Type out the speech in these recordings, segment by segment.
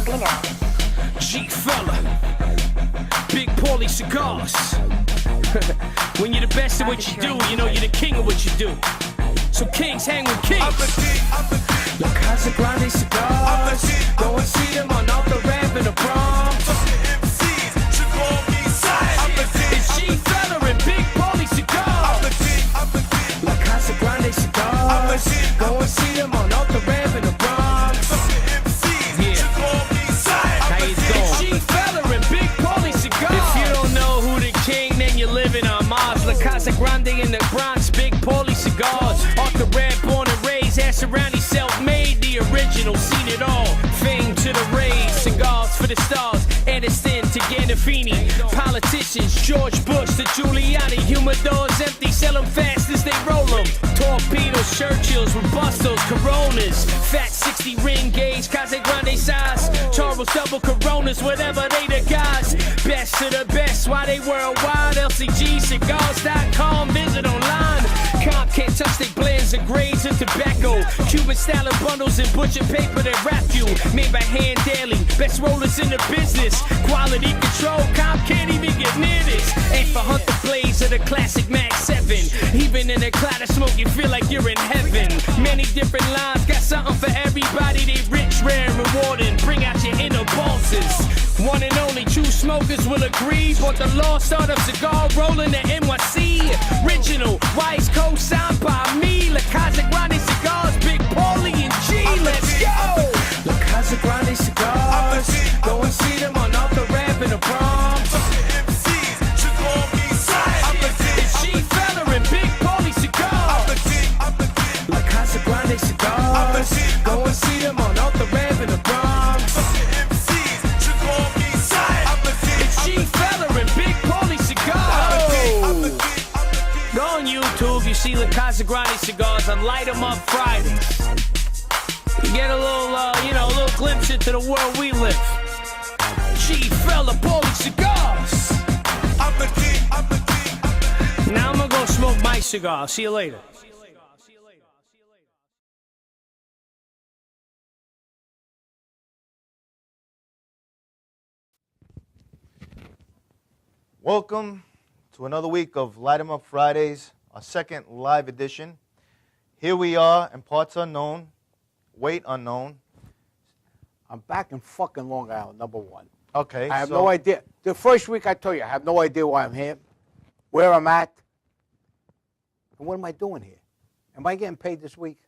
dinner. G-Fella, Big Paulie Cigars. When you're the best at what you do, you know you're the king of what you do. So kings hang with kings. La Casa Grande Cigars. Go and see them on off the ramp in the Bronx. It's G-Fella and Big Paulie Cigars. La Casa Grande Cigars. Go and see them on off the ramp in the Bronx. Yeah. How you doing? G-Fella and Big Paulie Cigars. If you don't know who the king, then you're living on Mars. La Casa Grande in the Bronx, Big Paulie Cigars. Off the ramp, born and raised, ass around, he self-made. The original, seen it all. Fame to the rays, cigars for the stars. Aniston to Gandolfini. Politicians, George Bush to Giuliani. Humidors empty, sell them fast as they roll them. Torpedoes, Churchills, Robustos, Coronas. Fat 60 ring gauge, Casa Grande size. Charles double Coronas, whatever they the guys. Best of the best, why they worldwide. LCGcigars.com, visit online. Comp can't touch they blends and grades and tobacco. Cuban style of bundles and butcher paper that wrap you. Made by hand daily, best rollers in the business. Quality control, Comp can't even get near this. Ain't for Hunter Blaze or the classic Mag 7. Even in a cloud of smoke, you feel like you're in heaven. Many different lines, got something for everybody. They rich, rare, and rewarding. Bring out your inner bosses. One and only true smokers will agree. But the lost art of cigar rolling the NYC. Original, wise co-signed by me. La Casa Grande Cigars, Big Paulie and G. Let's go! La Casa Grande Cigars. Go and see them on off the ramp in the Bronx. It's G-Fella and Big Paulie Cigars. La Casa Grande Cigars. Go and see them on off the ramp in the Bronx. It's G-Fella and Big Paulie Cigars. Go on YouTube, you see La Casa Grande Cigars on Light 'em Up Fridays. You get a little, a little glimpse into the world we live. G-Fella, Paulie Cigars. Now I'm gonna go smoke my cigar. See you later. Welcome to another week of Light 'em Up Fridays, our second live edition. Here we are in parts unknown, weight unknown. I'm back in fucking Long Island, number one. Okay. I have no idea. The first week I told you, I have no idea why I'm here, where I'm at, and what am I doing here? Am I getting paid this week?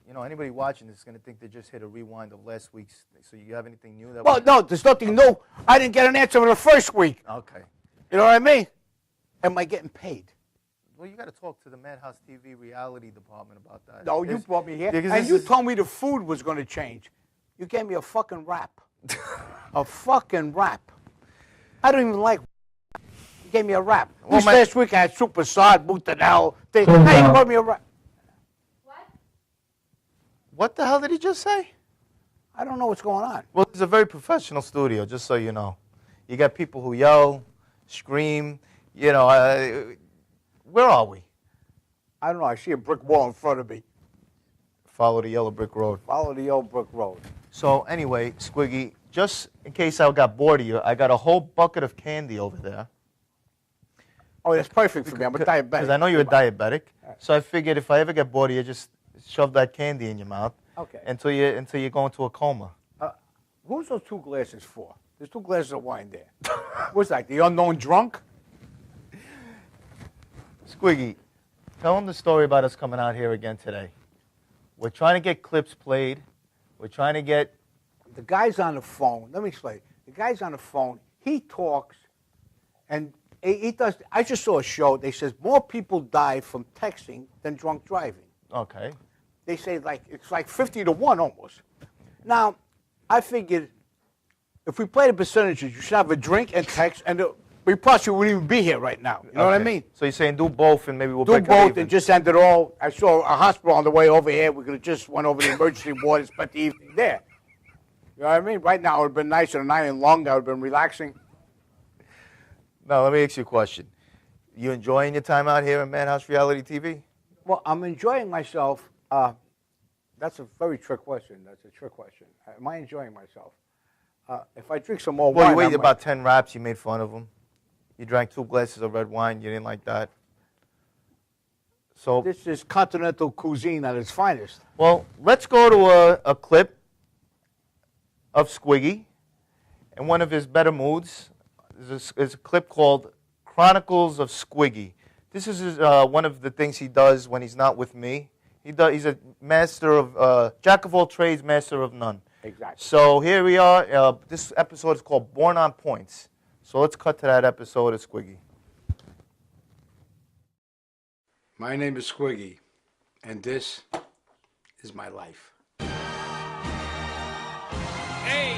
You know, anybody watching this is going to think they just hit a rewind of last week's. So you have anything new? Well, no, there's nothing new. I didn't get an answer for the first week. Okay. You know what I mean? Am I getting paid? Well, you got to talk to the Madhouse TV reality department about that. No, you brought me here, because and you told me the food was going to change. You gave me a fucking wrap. A fucking wrap. I don't even like. You gave me a wrap. Well, last week I had super sod, boutadelle. Now you brought me a wrap. What the hell did he just say? I don't know what's going on. Well, it's a very professional studio, just so you know. You got people who yell, scream, where are we? I don't know. I see a brick wall in front of me. Follow the yellow brick road. Follow the old brick road. So anyway, Squiggy, just in case I got bored of you, I got a whole bucket of candy over there. Oh, that's perfect for me. I'm a diabetic. Because I know you're a diabetic. Right. So I figured if I ever get bored of you, just shove that candy in your mouth. Okay. Until you go into a coma. Who's those two glasses for? There's 2 glasses of wine there. What's that, the unknown drunk? Squiggy, tell them the story about us coming out here again today. We're trying to get clips played. We're trying to get... The guy's on the phone. Let me explain. The guy's on the phone. He talks, and he does... I just saw a show. They says more people die from texting than drunk driving. Okay. They say it's like 50 to 1 almost. Now, I figured if we play the percentages, you should have a drink and text, and we possibly wouldn't even be here right now. You know what I mean? So you're saying do both, and maybe we'll do break both even. and just end it all. I saw a hospital on the way over here. We could have just went over the emergency ward and spent the evening there. You know what I mean? Right now, it would have been nicer than night and long. I would have been relaxing. Now, let me ask you a question. You enjoying your time out here in Madhouse Reality TV? Well, I'm enjoying myself. That That's a very trick question. That's a trick question. Am I enjoying myself? If I drink some more Well, wine, you waited about 10 raps. You made fun of him. You drank 2 glasses of red wine. You didn't like that. So this is continental cuisine at its finest. Well, let's go to a clip of Squiggy in one of his better moods. There's a clip called Chronicles of Squiggy. This is one of the things he does when he's not with me. He's a master of, jack of all trades, master of none. Exactly. So here we are. This episode is called Born on Points. So let's cut to that episode of Squiggy. My name is Squiggy, and this is my life. Hey,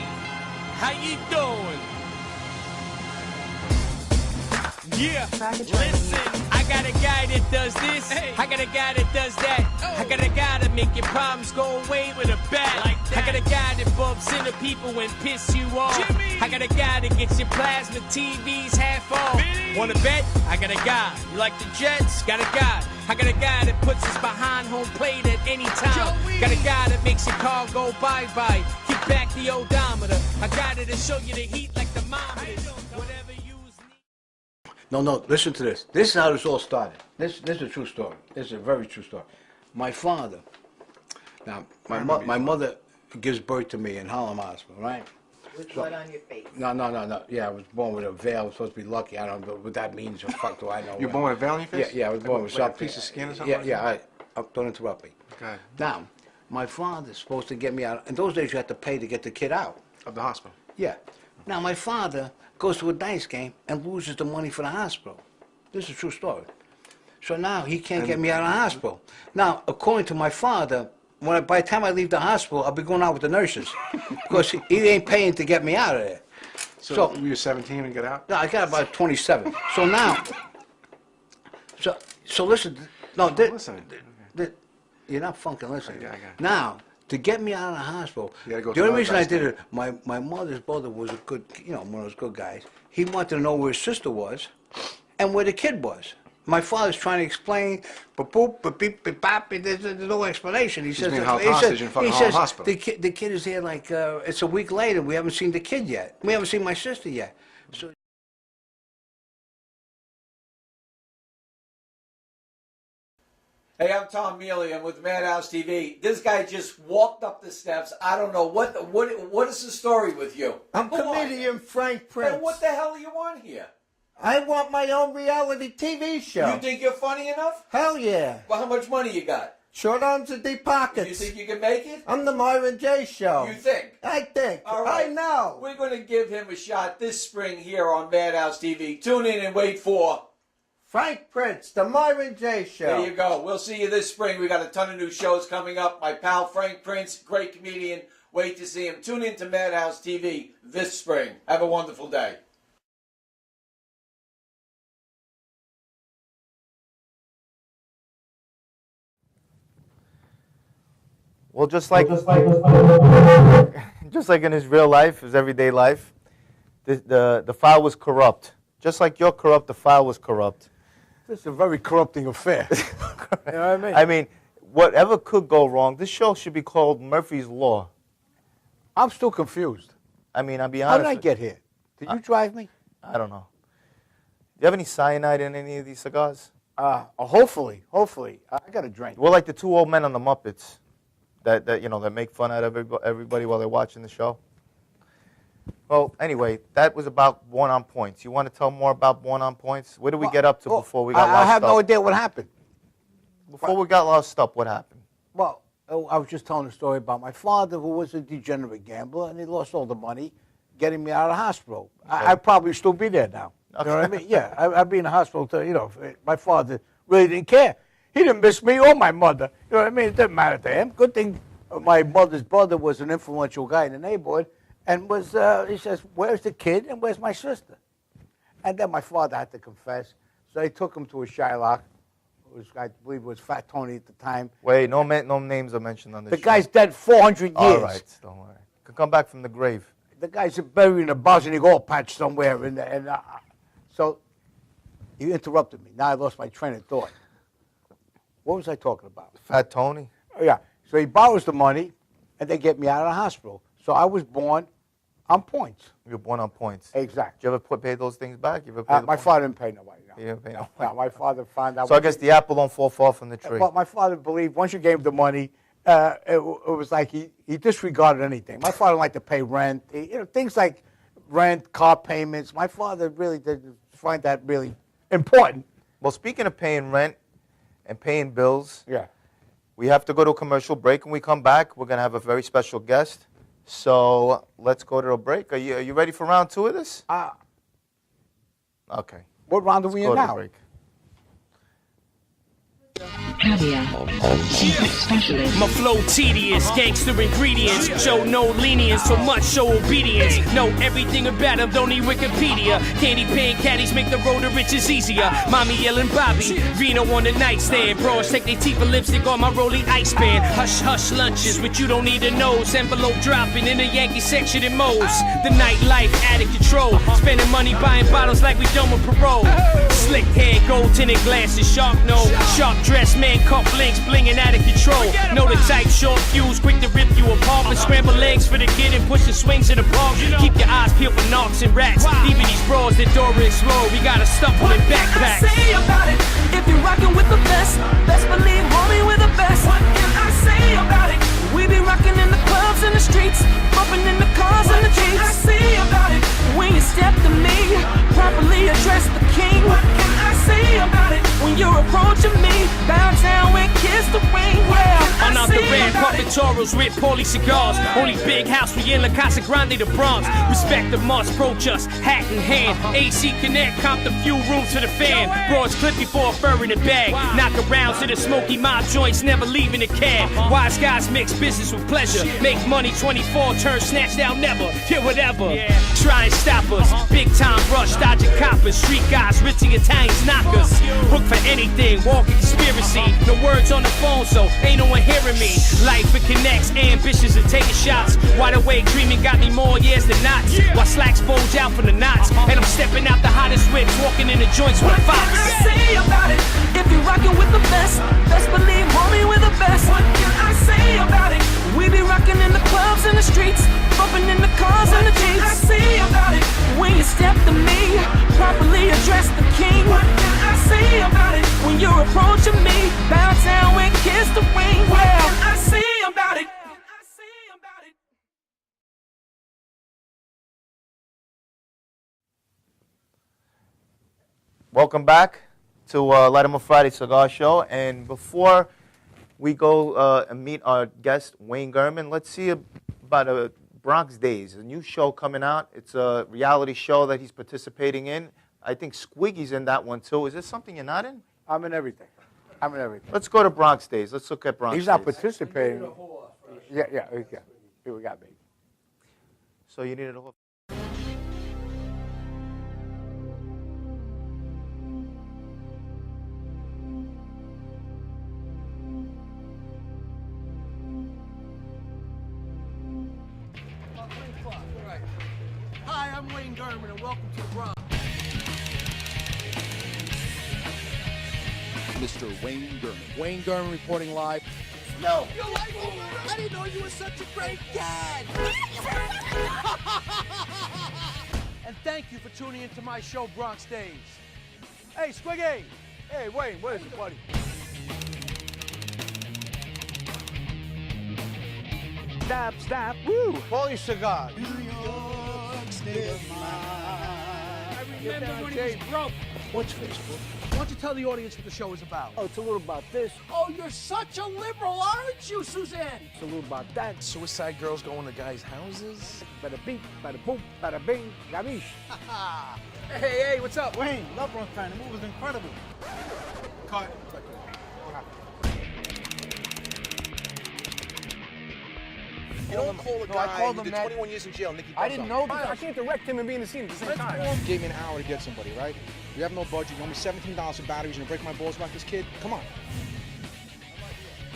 how you doing? Yeah, listen, I got a guy that does this, I got a guy that does that, I got a guy that make your problems go away with a bat, I got a guy that bumps into people and piss you off, I got a guy that gets your plasma TVs half off, wanna bet? I got a guy, you like the Jets? Got a guy, I got a guy that puts us behind home plate at any time, got a guy that makes your car go bye-bye, kick back the odometer, I got it to show you the heat like thermometers, whatever you need. No, listen to this. This is how this all started. This is a true story. This is a very true story. My father, now, my mother gives birth to me in Harlem Hospital, right? With blood on your face. No. Yeah, I was born with a veil. I was supposed to be lucky. I don't know what that means. Or fuck do I know. You were born with a veil on your face? Yeah, I was born with something. Like a piece of skin or something? Yeah. Don't interrupt me. Okay. Now, my father's supposed to get me out. In those days, you had to pay to get the kid out. Of the hospital? Yeah. Now, my father goes to a dice game and loses the money for the hospital. This is a true story. So now he can't get me out of the hospital. Now, according to my father, by the time I leave the hospital, I'll be going out with the nurses because he ain't paying to get me out of there. So you were 17 and get out? No, I got about 27. So now, so listen. No, Listen. You're not fucking listening. I got it. Now, to get me out of the hospital, You gotta go the to only another reason I guy's did thing. it, my mother's brother was a good, one of those good guys. He wanted to know where his sister was and where the kid was. My father's trying to explain, ba-boop, ba-beep, ba-bop, there's no explanation. He says, being held hostage in fucking Harlem Hospital. the kid is here like, it's a week later, we haven't seen the kid yet. We haven't seen my sister yet. So. Hey, I'm Tom Mealy. I'm with Madhouse TV. This guy just walked up the steps. I don't know what is the story with you? I'm Who are you? comedian Frank Prince. Hey, what the hell do you want here? I want my own reality TV show. You think you're funny enough? Hell yeah. Well, how much money you got? Short arms and deep pockets. You think you can make it? I'm the Myron J. Show. You think? I think. All right. I know. We're going to give him a shot this spring here on Madhouse TV. Tune in and wait for... Frank Prince, the Myron J. Show. There you go. We'll see you this spring. We got a ton of new shows coming up. My pal Frank Prince, great comedian. Wait to see him. Tune in to Madhouse TV this spring. Have a wonderful day. Well, just like in his real life, his everyday life, the file was corrupt. Just like you're corrupt, the file was corrupt. This is a very corrupting affair. You know what I mean? I mean, whatever could go wrong, this show should be called Murphy's Law. I'm still confused. I mean, I'll be How honest. did I get here? Did you drive me? I don't know. Do you have any cyanide in any of these cigars? Hopefully. I got a drink. We're like the two old men on the Muppets that make fun out of everybody while they're watching the show. Well, anyway, that was about Born on Points. You want to tell more about Born on Points? Where did we get up to before we got lost I have up? no idea what happened. Before we got lost up, what happened? Well, I was just telling a story about my father, who was a degenerate gambler, and he lost all the money getting me out of the hospital. Okay. I'd probably still be there now. You know what I mean? Yeah, I'd be in the hospital till, my father really didn't care. He didn't miss me or my mother. You know what I mean? It didn't matter to him. Good thing my mother's brother was an influential guy in the neighborhood, and he says, where's the kid and where's my sister? And then my father had to confess. So they took him to a Shylock. I believe it was Fat Tony at the time. Wait, no names are mentioned on this The show. guy's dead 400 years. All right, don't worry. Could come back from the grave. The guy's buried in a Bosniak oil patch somewhere. So you interrupted me. Now I lost my train of thought. What was I talking about? Fat Tony? Oh, yeah. So he borrows the money, and they get me out of the hospital. So I was born on points. You were born on points. Exactly. Did you ever pay those things back? You ever pay My father didn't pay nobody. No. You didn't pay no. No, my father found out. So I guess the apple don't fall far from the tree. But my father believed once you gave him the money, it was like he disregarded anything. My father liked to pay rent, things like rent, car payments. My father really did find that really important. Well, speaking of paying rent and paying bills, Yeah. we have to go to a commercial break. When we come back, we're going to have a very special guest. So let's go to a break. Are you ready for round 2 of this? Okay. What round are we in Go to now? break. Caviar. Specialist. My flow tedious, gangster ingredients. Show no lenience, so much show obedience. Know everything about him, don't need Wikipedia. Candy paint caddies make the road to riches easier. Mommy yelling Bobby, Vino on the nightstand. Bros take their teeth and lipstick on my rolly ice band. Hush hush lunches, but you don't need to know. Envelope dropping in the Yankee section in Moe's. The nightlife out of control. Spending money buying bottles like we done with parole. Slick hair, gold tinted glasses, sharp nose, sharp dress man. Cuff links, blinging out of control. Know the type, short fuse, quick to rip you apart. And scramble legs for the kid and pushing swings in the park. Keep your eyes peeled for knocks and rats. Even these bras that Dora explode, we got a stuffle in backpacks. What can I say about it? If you're rocking with the best, best believe, homie, we're the best. What can I say about it? We be rocking in the clubs and the streets, bumping in the cars and the jeeps. What can I say about it? When you step to me, properly address the king. What can I say about it? When you're approaching me, bow down and kiss the ring. Yeah. On out the red carpet Toros with Paulie cigars. Only big house we in La Casa Grande, the Bronx. Respect the must, approach us, hat in hand. AC Connect, comp the few rooms to the fan. Broads clip before a fur in the bag. Knock around to the smoky mob joints, never leaving the cab. Wise guys mix business with pleasure. Make money 24, turn snatch down never. Yeah, whatever. Try and stop us. Big time rush, dodging coppers. Street guys, ritzy Italians, knockers. Hook for anything, walking conspiracy. No words on the phone, so ain't no one hearing me. Life it connects, ambitions and taking shots. Wide awake, dreaming got me more years than not. While slacks bulge out from the knots. And I'm stepping out the hottest whips, walking in the joints with a fox. What can I say about it? If you're rocking with the best, best believe, homie, we're the best. What can I say about it? We be rocking in the clubs and the streets, bumping in the cars and the jeeps. What can I say about it? When you step to me, properly address the king. What can I say about it? When you're approaching me, bow down and kiss the ring. What can I say about it? Welcome back to Light 'em Up Friday Cigar Show. And before we go and meet our guest, Wayne Gurman, let's see about Bronx Days, a new show coming out. It's a reality show that he's participating in. I think Squiggy's in that one, too. Is this something you're not in? I'm in everything. I'm in everything. Let's go to Bronx Days. Let's look at Bronx Days. He's not participating. Yeah. Here we got me. So you needed a hook. Hi, I'm Wayne Gurman, and welcome to the Bronx. Mr. Wayne Gurman. Wayne Gurman reporting live. No! You're like, I didn't know you were such a great dad! And thank you for tuning into my show, Bronx Days. Hey, Squiggy! Hey, Wayne, what is it, buddy? Snap, woo! Paulie Cigar. I remember when he was broke. What's Facebook? Why don't you tell the audience what the show is about? Oh, it's a little about this. Oh, you're such a liberal, aren't you, Suzanne? It's a little about that. Suicide girls going to guys' houses? Bada bing, bada boom, bada bing, gabish. Hey, what's up? Wayne, love Bronx fan. The movie was incredible. Cut. You don't call a guy who did 21 years in jail, Nicky. I didn't know because I can't direct him and be in the scene at the same time. You gave me an hour to get somebody, right? You have no budget. You owe me $17 for batteries. You're going to break my balls about this kid? Come on.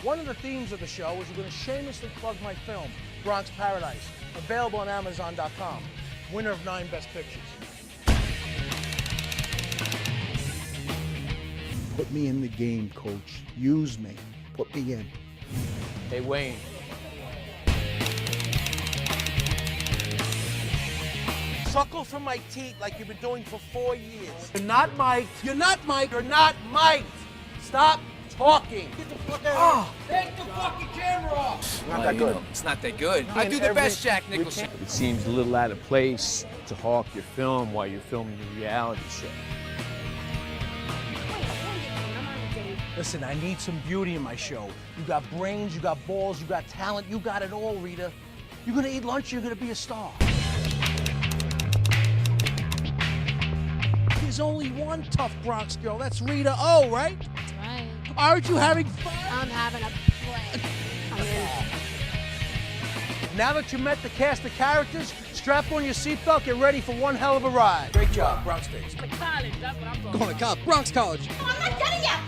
One of the themes of the show is we're going to shamelessly plug my film, Bronx Paradise, available on Amazon.com. Winner of 9 Best Pictures. Put me in the game, coach. Use me. Put me in. Hey, Wayne. Suckle from my teeth like you've been doing for 4 years. You're not mic'd. You're not mic'd. You're not mic'd. Stop talking. Get the fuck out. Oh. Take the fucking camera off. Not that good. It's not that good. I do the best, Jack Nicholson. It seems a little out of place to hawk your film while you're filming a reality show. Listen, I need some beauty in my show. You got brains, you got balls, you got talent, you got it all, Rita. You're gonna eat lunch, you're gonna be a star. There's only one tough Bronx girl, that's Rita O, right? That's right. Aren't you having fun? I'm having a play. I'm in. Now that you met the cast of characters, strap on your seatbelt, get ready for one hell of a ride. Great job, Bronx Tale. To college, that's what I'm going. Going to college, Bronx College. I'm not done yet.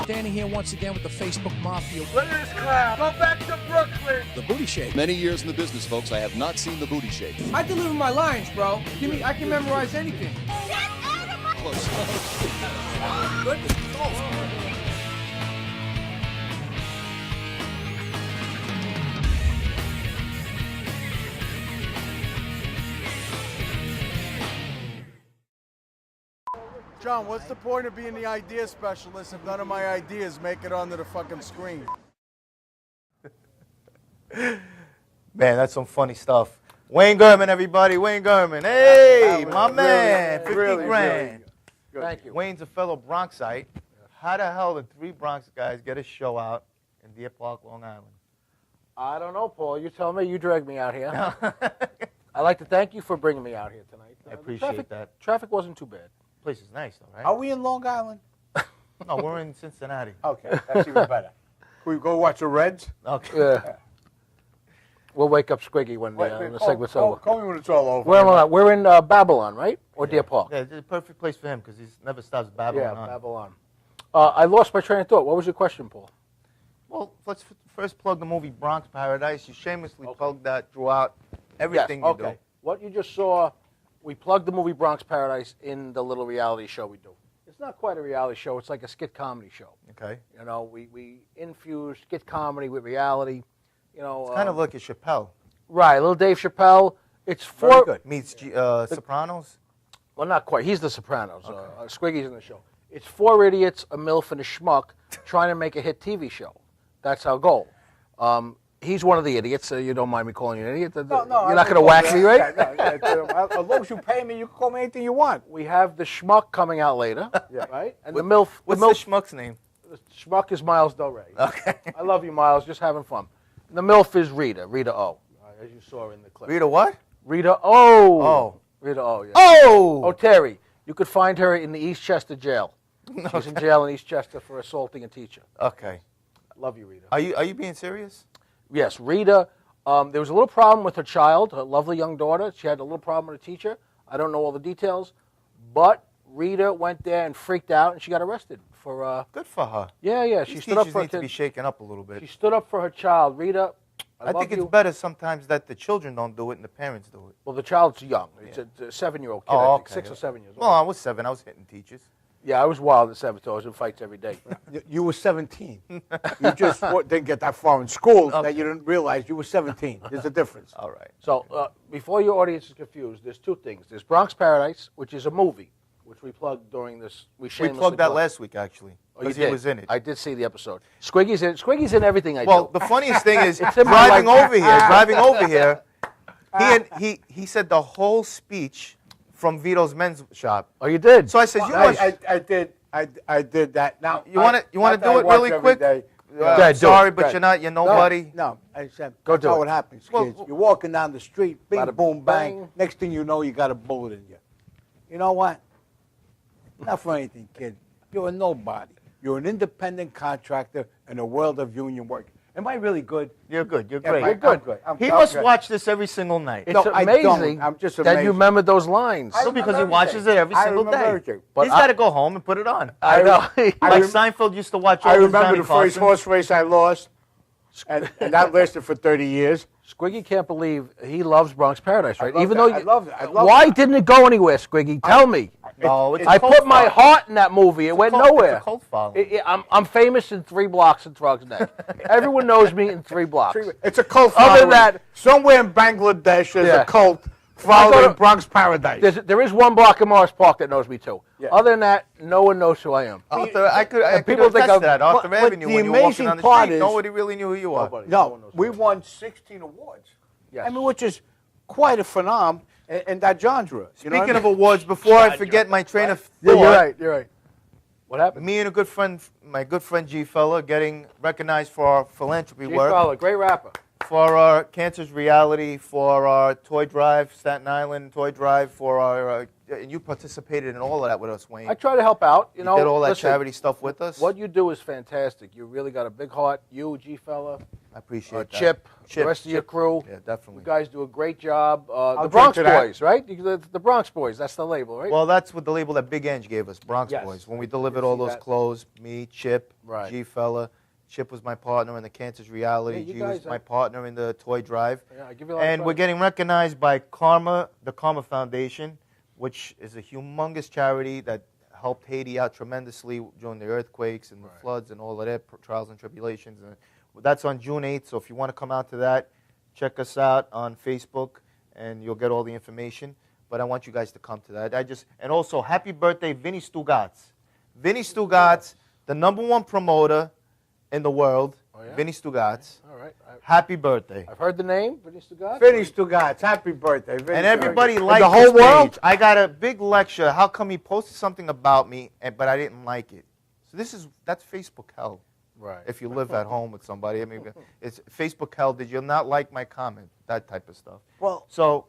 Standing here once again with the Facebook Mafia. Look at this clown. Go back to Brooklyn. The booty shake. Many years in the business, folks, I have not seen the booty shake. I deliver my lines, bro. Give me, I can memorize anything. Get out of my... Close. Good. John, what's the point of being the idea specialist if none of my ideas make it onto the fucking screen? Man, that's some funny stuff. Wayne Gurman, everybody. Wayne Gurman. Hey, my man. 50 grand. Good. Thank you. Wayne's a fellow Bronxite. How the hell did 3 Bronx guys get a show out in Deer Park, Long Island? I don't know, Paul. You tell me. You dragged me out here. I'd like to thank you for bringing me out here tonight. I appreciate that. Traffic wasn't too bad. Place is nice, though, right? Are we in Long Island? No, we're in Cincinnati. Okay, that's even better. Can we go watch the Reds? Okay. Yeah. We'll wake up Squiggy when the segment's over. Call me when it's all over. We're in Babylon, right? Or Deer Park? Yeah, it's a perfect place for him because he never stops babbling Yeah, on. Babylon. I lost my train of thought. What was your question, Paul? Well, let's first plug the movie Bronx Paradise. You shamelessly plugged that throughout everything Yes, you do. What you just saw, we plugged the movie Bronx Paradise in the little reality show we do. It's not quite a reality show. It's like a skit comedy show. Okay. You know, we infuse skit comedy with reality. You know, It's kind of like a Chappelle. Right, little Dave Chappelle. It's Very good. Meets Sopranos. Well, not quite. He's the Sopranos. Squiggy's in the show. It's 4 idiots, a MILF, and a schmuck trying to make a hit TV show. That's our goal. He's one of the idiots, so you don't mind me calling you an idiot. No, you're not going to whack me, right? As long as you pay me, you can call me anything you want. We have the schmuck coming out later, right? And the MILF. What's the the MILF, schmuck's name? The schmuck is Miles Delray. Okay. I love you, Miles. Just having fun. The MILF is Rita O, as you saw in the clip. Rita what? Rita O. Oh. Rita O, yeah. Oh! Oh, Terry. You could find her in the Eastchester jail. She's in jail in Eastchester for assaulting a teacher. Okay. Love you, Rita. Are you being serious? Yes, Rita. There was a little problem with her child, her lovely young daughter. She had a little problem with a teacher. I don't know all the details, but Rita went there and freaked out, and she got arrested for. Good for her. Yeah. She These stood up teachers for need to be shaken up a little bit. She stood up for her child, Rita. I think it's better sometimes that the children don't do it and the parents do it. Well, the child's young. It's a 7-year-old kid. Oh, I think, okay. 6 or 7 years old. Well, I was 7. I was hitting teachers. Yeah, I was wild at 7, so I was in fights every day. You were 17. You just didn't get that far in school that you didn't realize you were 17. There's a difference. All right. So before your audience is confused, there's 2 things. There's Bronx Paradise, which is a movie, which we plugged during this. We plugged that last week, actually, because he was in it. I did see the episode. Squiggy's in it. Squiggy's in everything I do. Well, the funniest thing is driving over here, he said the whole speech from Vito's men's shop. Oh, you did? So I said, I did that. Now you want to do it really quick? Sorry, but you're not. You're nobody. No, I said, go do that's it. what happens, kids. You're walking down the street, bing, Bada boom, bang. bang. Next thing you know, you got a bullet in you. You know what? Not for anything, kid. You're a nobody. You're an independent contractor in a world of union work. Am I really good? You're good. You're Yeah, great. you're good. He must watch this every single night. It's amazing I'm just that amazed. you remember those lines. So because he watches it every single day. everything. But He's got to go home and put it on. I know. Like Seinfeld used to watch all I the remember Johnny the first Carson. horse race I lost, and that lasted for 30 years. Squiggy can't believe he loves Bronx Paradise, right? I loved Even it. though I loved it. I loved why it. didn't it go anywhere, Squiggy? Tell me. No, it's I a cult put my following. heart in that movie. It went It's nowhere. a cult following. I'm famous in 3 blocks of Drugs Neck. Everyone knows me in 3 blocks. It's a cult Other following. than that, Somewhere in Bangladesh, there's Yeah. a cult I go following to- Bronx Paradise. there is 1 block in Morris Park that knows me too. Yeah. Other than that, no one knows who I am. Arthur, I could people think attest I'm- to that. Arthur but Avenue, the when you were walking amazing on the part street, is- nobody really knew who you are. No, we won 16 awards. Yes. I mean, which is quite a phenomenon in that genre. You know what I Speaking of mean? awards, before I forget my train of Yeah, thought, you're right. What happened? me and a good friend, my good friend G Fella, getting recognized for our philanthropy work, G-Fella, great rapper. for our Cancer's Reality, for our toy drive, Staten Island toy drive, for our, and you participated in all of that with us, Wayne. I try to help out. You know, did all that listen, charity stuff with us. What you do is fantastic. You really got a big heart. You, G-Fella, I appreciate that. Chip, the rest of your crew. Yeah, definitely. You guys do a great job. The drink Bronx to that. Boys, right? The Bronx Boys, that's the label, right? Well, that's what the label that Big Ange gave us, Bronx Yes. Boys. When we delivered all see those that. clothes, me, Chip, Right. G Fella. Chip was my partner in the Cancer's Reality. Yeah, you G was guys, my partner in the toy drive. Yeah, I give you a lot of And we're credit. getting recognized by Karma, the Karma Foundation, which is a humongous charity that helped Haiti out tremendously during the earthquakes and the floods and all of their trials and tribulations. And that's on June 8th, so if you want to come out to that, check us out on Facebook, and you'll get all the information. But I want you guys to come to that. And also, happy birthday, Vinny Stugatz. Vinny Stugatz, the #1 promoter in the world, Vinny Stugatz. All right. Happy birthday. I've heard the name, Vinny Stugatz. Finish to God. Happy birthday. Vinny. And everybody And liked the whole his world. page. I got a big lecture. How come he posted something about me, but I didn't like it? So that's Facebook hell. Right. If you live at home with somebody, I mean, it's Facebook hell. Did you not like my comment? That type of stuff. Well, So,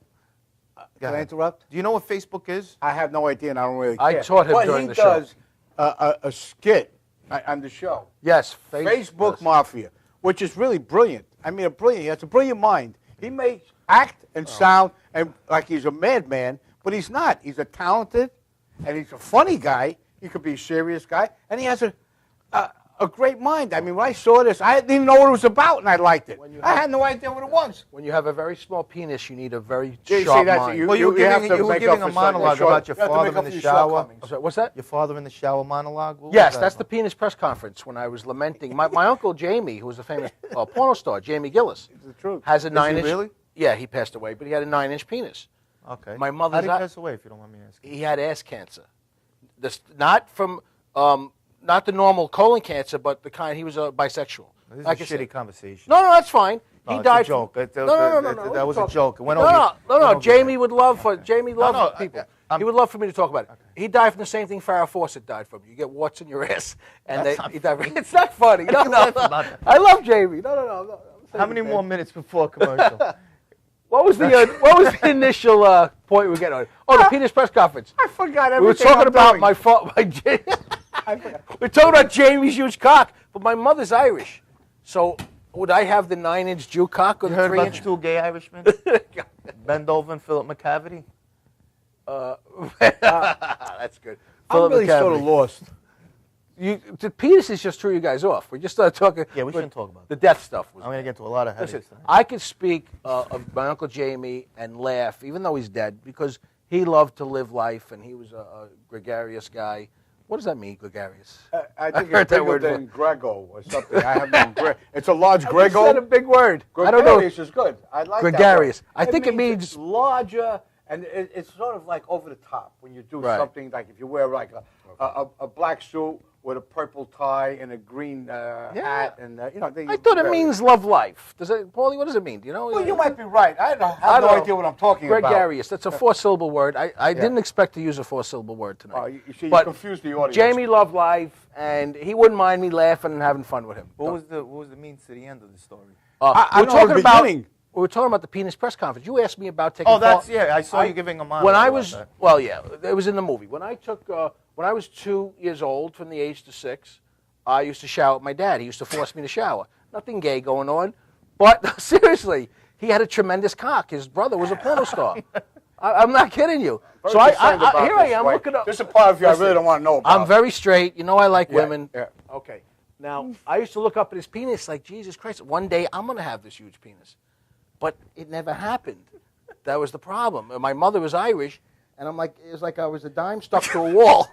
can I interrupt? do you know what Facebook is? I have no idea, and I don't really care. I taught him but during he the show. does a skit on the show. Yes, Facebook yes. Mafia, which is really brilliant. I mean, he has a brilliant mind. He may act and sound and like he's a madman, but he's not. He's a talented, and he's a funny guy. He could be a serious guy, and he has a great mind. I mean, when I saw this, I didn't even know what it was about, and I liked it. I had no idea what it was. When you have a very small penis, you need a very See, sharp that's mind. you- Well, you were have giving, to you were make giving up a for something monologue short- about your you have to father make in up the for your shower. shortcomings. What's that? Your father in the shower monologue? What was Yes, that that's the about? penis press conference when I was lamenting. My uncle Jamie, who was a famous porno star, Jamie Gillis, It's the truth. has a he 9-inch. really? Yeah, he passed away, but he had a 9-inch penis. Okay. My How mother's did he pass away, if you don't mind me asking? He had ass cancer. Not from not the normal colon cancer, but the kind he was bisexual. This is Like a I said. shitty conversation. No, that's fine. No, He it's died. a joke. From, That no. was a Talk- joke. It went no, over. no, went no. over Jamie your would love for Jamie loves people. I'm- He would love for me to talk about it. He died from the same thing Farrah Fawcett died from. You get warts in your ass, and he died. It's not funny. No, no. I love Jamie. No. How many more minutes before commercial? What was the initial point we were getting on? Oh, the penis press conference. I forgot everything. We were talking I'm about doing. my fault. We're talking about Jamie's huge cock, but my mother's Irish, so would I have the 9-inch Jew cock or You the heard about 3-inch? the 2 gay Irishmen? Ben Dover and Philip McCavity? That's good. I'm Philip really sort of McCavity. lost. The penises just threw you guys off. We just started talking. Yeah, we shouldn't talk about the death stuff. I'm going to get into a lot of headaches. Listen, I could speak of my Uncle Jamie and laugh, even though he's dead, because he loved to live life and he was a gregarious guy. What does that mean, gregarious? I think heard it's that bigger word than Grego or something. I have no It's a large I just Grego. said a big word. I don't know. Gregarious is good. I like Gregarious. that word. I think it means larger, and it's sort of like over the top when you do Right. something like if you wear like a black suit with a purple tie and a green hat, and I thought it means love life. Does it, Paulie? What does it mean? Do you know? Well, you might be right. I have I no don't know. idea what I'm talking about. Gregarious. That's a 4-syllable word. I didn't expect to use a 4-syllable word tonight. Oh, you see, But you confused the audience. Jamie loved life, and he wouldn't mind me laughing and having fun with him. What was the means to the end of the story? I we're know talking the about. beginning. We were talking about the penis press conference. You asked me about taking. Oh, that's, yeah, I saw you giving a monologue When I about was, that. well, yeah, it was in the movie. When I was 2 years old, from the age to 6, I used to shower with my dad. He used to force me to shower. Nothing gay going on, but seriously, he had a tremendous cock. His brother was a porno star. I'm not kidding you. Very So concerned about here I this, am Wayne. looking up. This is a part of you I really don't want to know about. I'm very straight. You know I like women. Yeah. Okay. Now, I used to look up at his penis like, Jesus Christ, one day I'm going to have this huge penis. But it never happened. That was the problem. And my mother was Irish, And I'm like, it was like I was a dime stuck to a wall.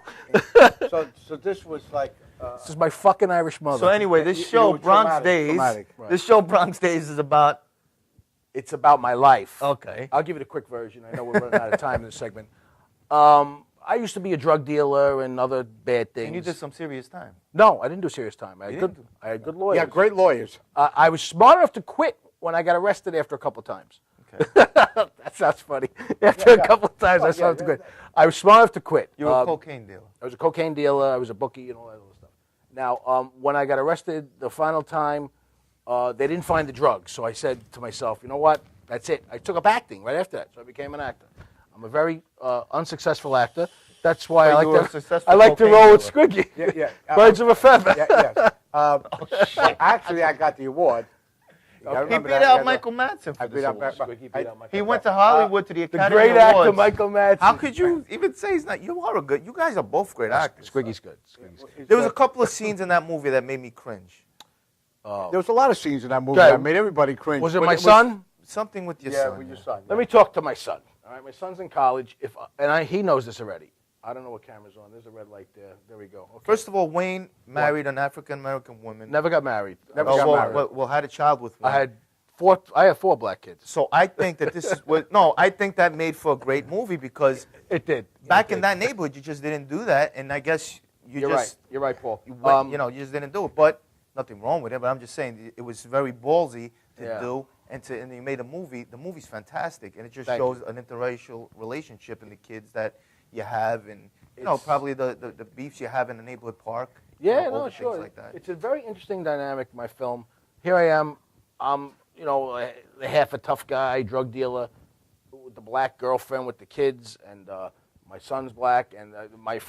So this was like. This is my fucking Irish mother. So anyway, this show, Bronx Days, this show, Bronx Days, is about... It's about my life. Okay. I'll give you the quick version. I know we're running out of time in this segment. I used to be a drug dealer and other bad things. And you did some serious time. No, I didn't do serious time. I had good lawyers. Yeah, great lawyers. I was smart enough to quit when I got arrested after a couple of times. Okay. That sounds funny. After a couple of times, I started to quit. I was smart enough to quit. You were a cocaine dealer. I was a cocaine dealer. I was a bookie and all that other stuff. Now, when I got arrested the final time, they didn't find the drugs. So I said to myself, you know what? That's it. I took up acting right after that. So I became an actor. I'm a very unsuccessful actor. That's why I like to roll with Squiggy. Yeah. Birds of a feather. Actually, I got the award. He beat out Michael Madsen for this award. He went to Hollywood to the Academy Awards. The great actor, Awards. Michael Madsen. How could you even say he's not? You are a good. You guys are both great actors. Squiggy's good. There was a couple of scenes in that movie that made me cringe. There was a lot of scenes in that movie that made everybody cringe. Was it my son? Something with your Yeah, son. with your son. Let me talk to my son. All right, my son's in college. He knows this already. I don't know what camera's on. There's a red light there. There we go. Okay. First of all, Wayne married an African-American woman. Never got married. Well, had a child with Wayne. I had 4 black kids. So I think that this is I think that made for a great movie because it did. Back in that neighborhood, you just didn't do that, and I guess You're right. You're right, Paul. You just didn't do it. But nothing wrong with it. But I'm just saying it was very ballsy to do, and you made a movie. The movie's fantastic, and it just shows an interracial relationship in the kids that you have, and probably the beefs you have in the neighborhood park. Yeah, things like that. It's a very interesting dynamic. My film. Here I am. I'm half a tough guy, drug dealer, with the black girlfriend with the kids, and my son's black, and my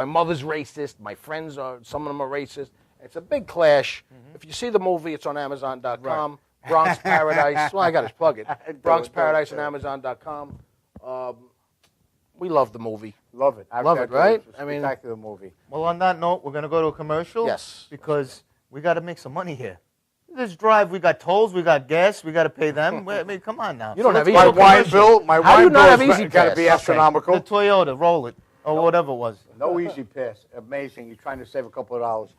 mother's racist. My friends some of them are racist. It's a big clash. Mm-hmm. If you see the movie, it's on Amazon.com. Right. Bronx Paradise. Well, I got to plug it. Bronx Paradise on Amazon.com. We love the movie. Love it. Love it, right? I mean, spectacular movie. Well, on that note, we're going to go to a commercial. Yes. Because we got to make some money here. This drive, we got tolls, we got gas, we got to pay them. I mean, come on now. You don't have my wine bill. My wine bill got to be astronomical. The Toyota, roll it, or whatever it was. No easy pass. Amazing. You're trying to save a couple of dollars.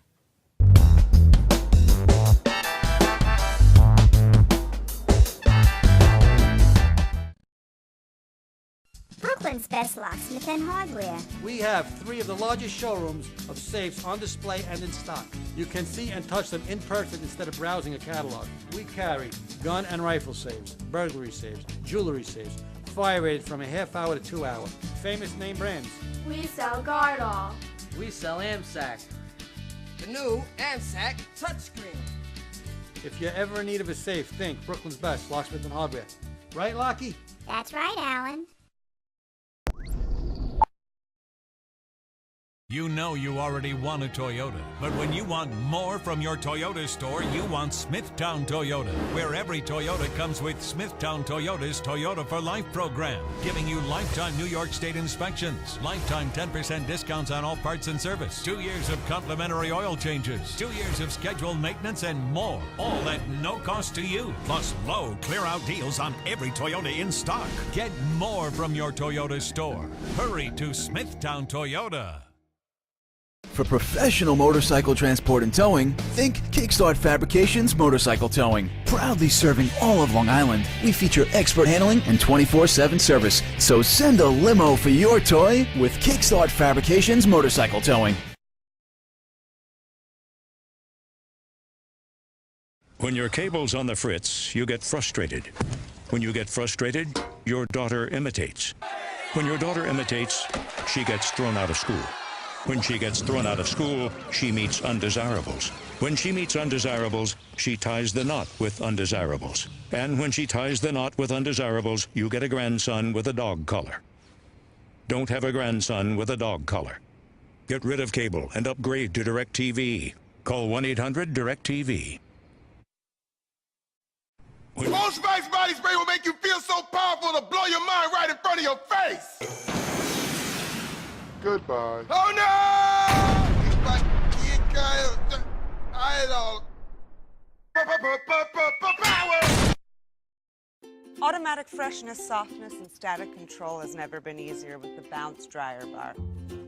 Brooklyn's best locksmith and hardware. We have 3 of the largest showrooms of safes on display and in stock. You can see and touch them in person instead of browsing a catalog. We carry gun and rifle safes, burglary safes, jewelry safes, fire rated from a half hour to 2 hours. Famous name brands. We sell Gardol. We sell AMSAC. The new AMSAC touchscreen. If you're ever in need of a safe, think Brooklyn's best locksmith and hardware. Right, Lockie? That's right, Alan. You know you already want a Toyota, but when you want more from your Toyota store, you want Smithtown Toyota, where every Toyota comes with Smithtown Toyota's Toyota for Life program, giving you lifetime New York State inspections, lifetime 10% discounts on all parts and service, 2 years of complimentary oil changes, 2 years of scheduled maintenance, and more, all at no cost to you, plus low clear-out deals on every Toyota in stock. Get more from your Toyota store. Hurry to Smithtown Toyota. For professional motorcycle transport and towing, think Kickstart Fabrications Motorcycle Towing. Proudly serving all of Long Island, we feature expert handling and 24/7 service. So send a limo for your toy with Kickstart Fabrications Motorcycle Towing. When your cable's on the fritz, you get frustrated. When you get frustrated, your daughter imitates. When your daughter imitates, she gets thrown out of school. When she gets thrown out of school, she meets undesirables. When she meets undesirables, she ties the knot with undesirables. And when she ties the knot with undesirables, you get a grandson with a dog collar. Don't have a grandson with a dog collar. Get rid of cable and upgrade to DirecTV. Call 1-800-DirecTV. Old Spice body spray will make you feel so powerful to blow your mind right in front of your face. Goodbye. Oh no! It's like I don't. Power. Automatic freshness, softness, and static control has never been easier with the Bounce dryer bar.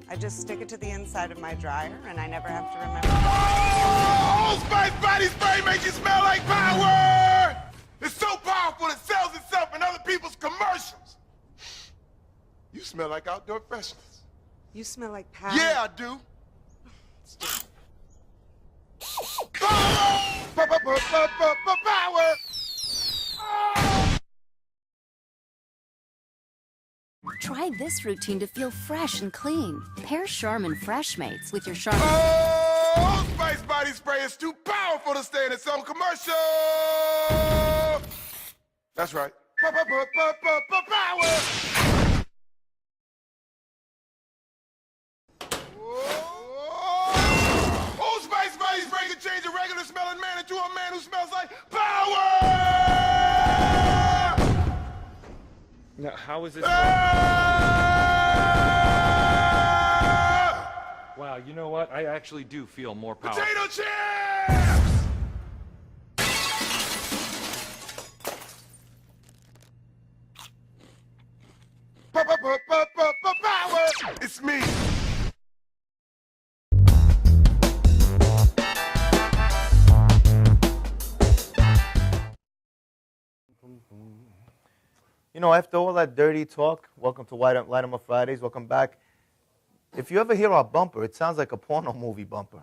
I just stick it to the inside of my dryer, and I never have to remember. Old Spice body spray makes you smell like power! It's so powerful it sells itself in other people's commercials. You smell like outdoor freshness. You smell like power. Yeah, I do. Power! Try this routine to feel fresh and clean. Pair Charmin Fresh Mates with your Charmin. Oh, Spice body spray is too powerful to stay in its own commercial. That's right. Power. Old Spice body spray can change a regular smelling man into a man who smells like power. Now, how is this? Wow, you know what? I actually do feel more powerful. Potato chips! Power! It's me. You know, after all that dirty talk, welcome to Light 'em Up Fridays. Welcome back. If you ever hear our bumper, it sounds like a porno movie bumper.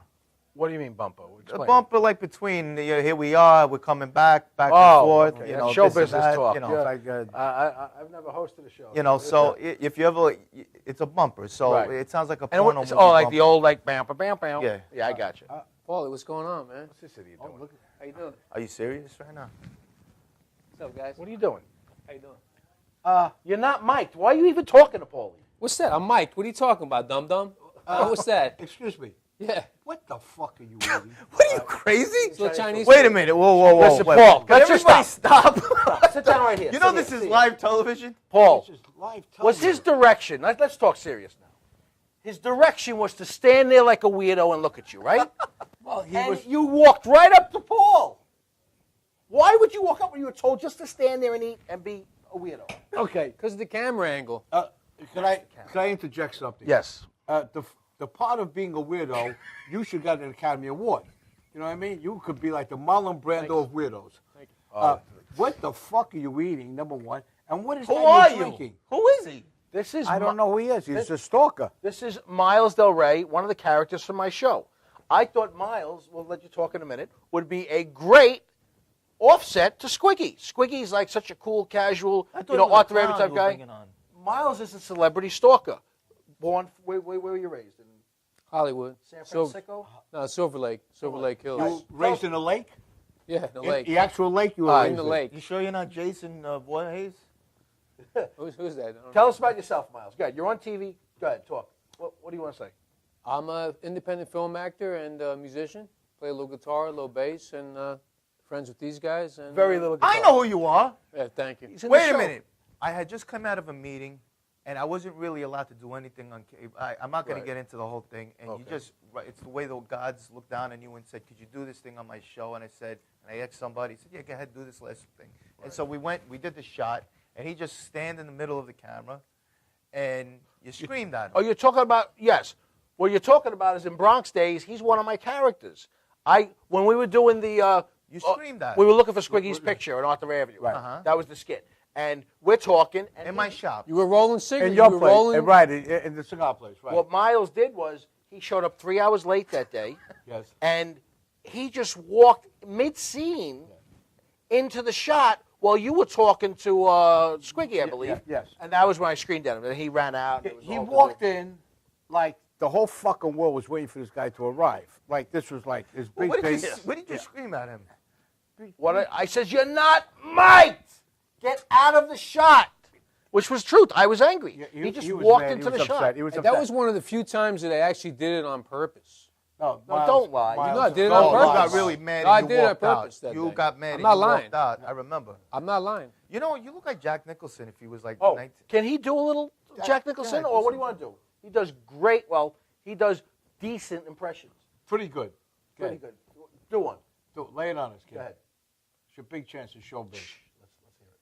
What do you mean bumper? A Explain. bumper like between, here we are, we're coming back and forth. Okay. You know, Show this and business that, talk. You know, I've never hosted a show. you know, so if you ever, it's a bumper. So Right. it sounds like a And porno what, movie oh, like bumper. the old like bam bam bam. Yeah. Yeah, I got you. Paulie, what's going on, man? What's this idiot doing? How you doing? Are you serious right now? What's up, guys? What are you doing? How you doing? You're not mic'd. Why are you even talking to Paulie? What's that? I'm mic'd. What are you talking about, dum-dum? What's that? Excuse me. Yeah. What the fuck are you eating? What are you, crazy? It's a Chinese Wait a minute. Whoa. Listen, wait. Paul, Can let's just everybody stop. stop? Sit down right here. You know Sit this here, is sit live television? Paul, This is live was his direction, let's talk serious now. His direction was to stand there like a weirdo and look at you, right? Well, You walked right up to Paul. Why would you walk up when you were told just to stand there and eat and be a weirdo? Okay. Because of the camera angle. Can I interject something? Yes. The part of being a weirdo, you should get an Academy Award. You know what I mean? You could be like the Marlon Brando of weirdos. What the fuck are you eating, number one? And what is Who that are you're you? drinking? Who is he? This is I don't know who he is. He's a stalker. This is Miles Delray, one of the characters from my show. I thought Miles, we'll let you talk in a minute, would be a great offset to Squiggy. Squiggy's like such a cool, casual, Arthur Raven type guy. Miles is a celebrity stalker. Born, where were you raised? In Hollywood. San Francisco? No, Silver Lake. Silver Lake Hills. You raised in a lake? Yeah, the lake. The actual lake you were raised in the lake. You sure you're not Jason Voorhees? Who's that? Tell us about yourself, Miles. Go ahead. You're on TV. Go ahead, talk. What do you want to say? I'm an independent film actor and musician. Play a little guitar, a little bass, and friends with these guys. And, Very little guitar. I know who you are. Yeah, thank you. Wait a minute. I had just come out of a meeting, and I wasn't really allowed to do anything on cable. I'm not going to get into the whole thing. And it's the way the gods looked down on you and said, could you do this thing on my show? And I said, and I asked somebody, he said, yeah, go ahead, do this last thing. And so we did the shot, and he just stand in the middle of the camera, and you screamed at him. Oh, you're talking about, yes. What you're talking about is in Bronx days, he's one of my characters. When we were doing the... you screamed at him. We were looking for Squiggy's picture on Arthur Avenue. Right. That was the skit. And we're talking. And in my shop. You were rolling cigarettes. In your you were place. rolling. Right, in the cigar place. Right. What Miles did was he showed up 3 hours late that day. Yes. And he just walked mid-scene into the shot while you were talking to Squiggy, I believe. Yes. And that was when I screened at him. And he ran out. He walked in like the whole fucking world was waiting for this guy to arrive. Like this was like his big thing. What did you scream at him? I said, you're not mic'd. Get out of the shot. Which was truth. I was angry. He just walked into the shot. That was one of the few times that I actually did it on purpose. No, don't lie. No, I did it on purpose. You got really mad No, I and did you it on walked purpose out. that You day. got mad I'm and not you lying. walked out. I remember. I'm not lying. You know, you look like Jack Nicholson if he was like 19. Can he do a little Jack Nicholson? Or what do you want to do? He does great. Well, he does decent impressions. Pretty good. Pretty good. Do one. Lay it on us, kid. Go ahead. It's your big chance to show big. Let's hear it.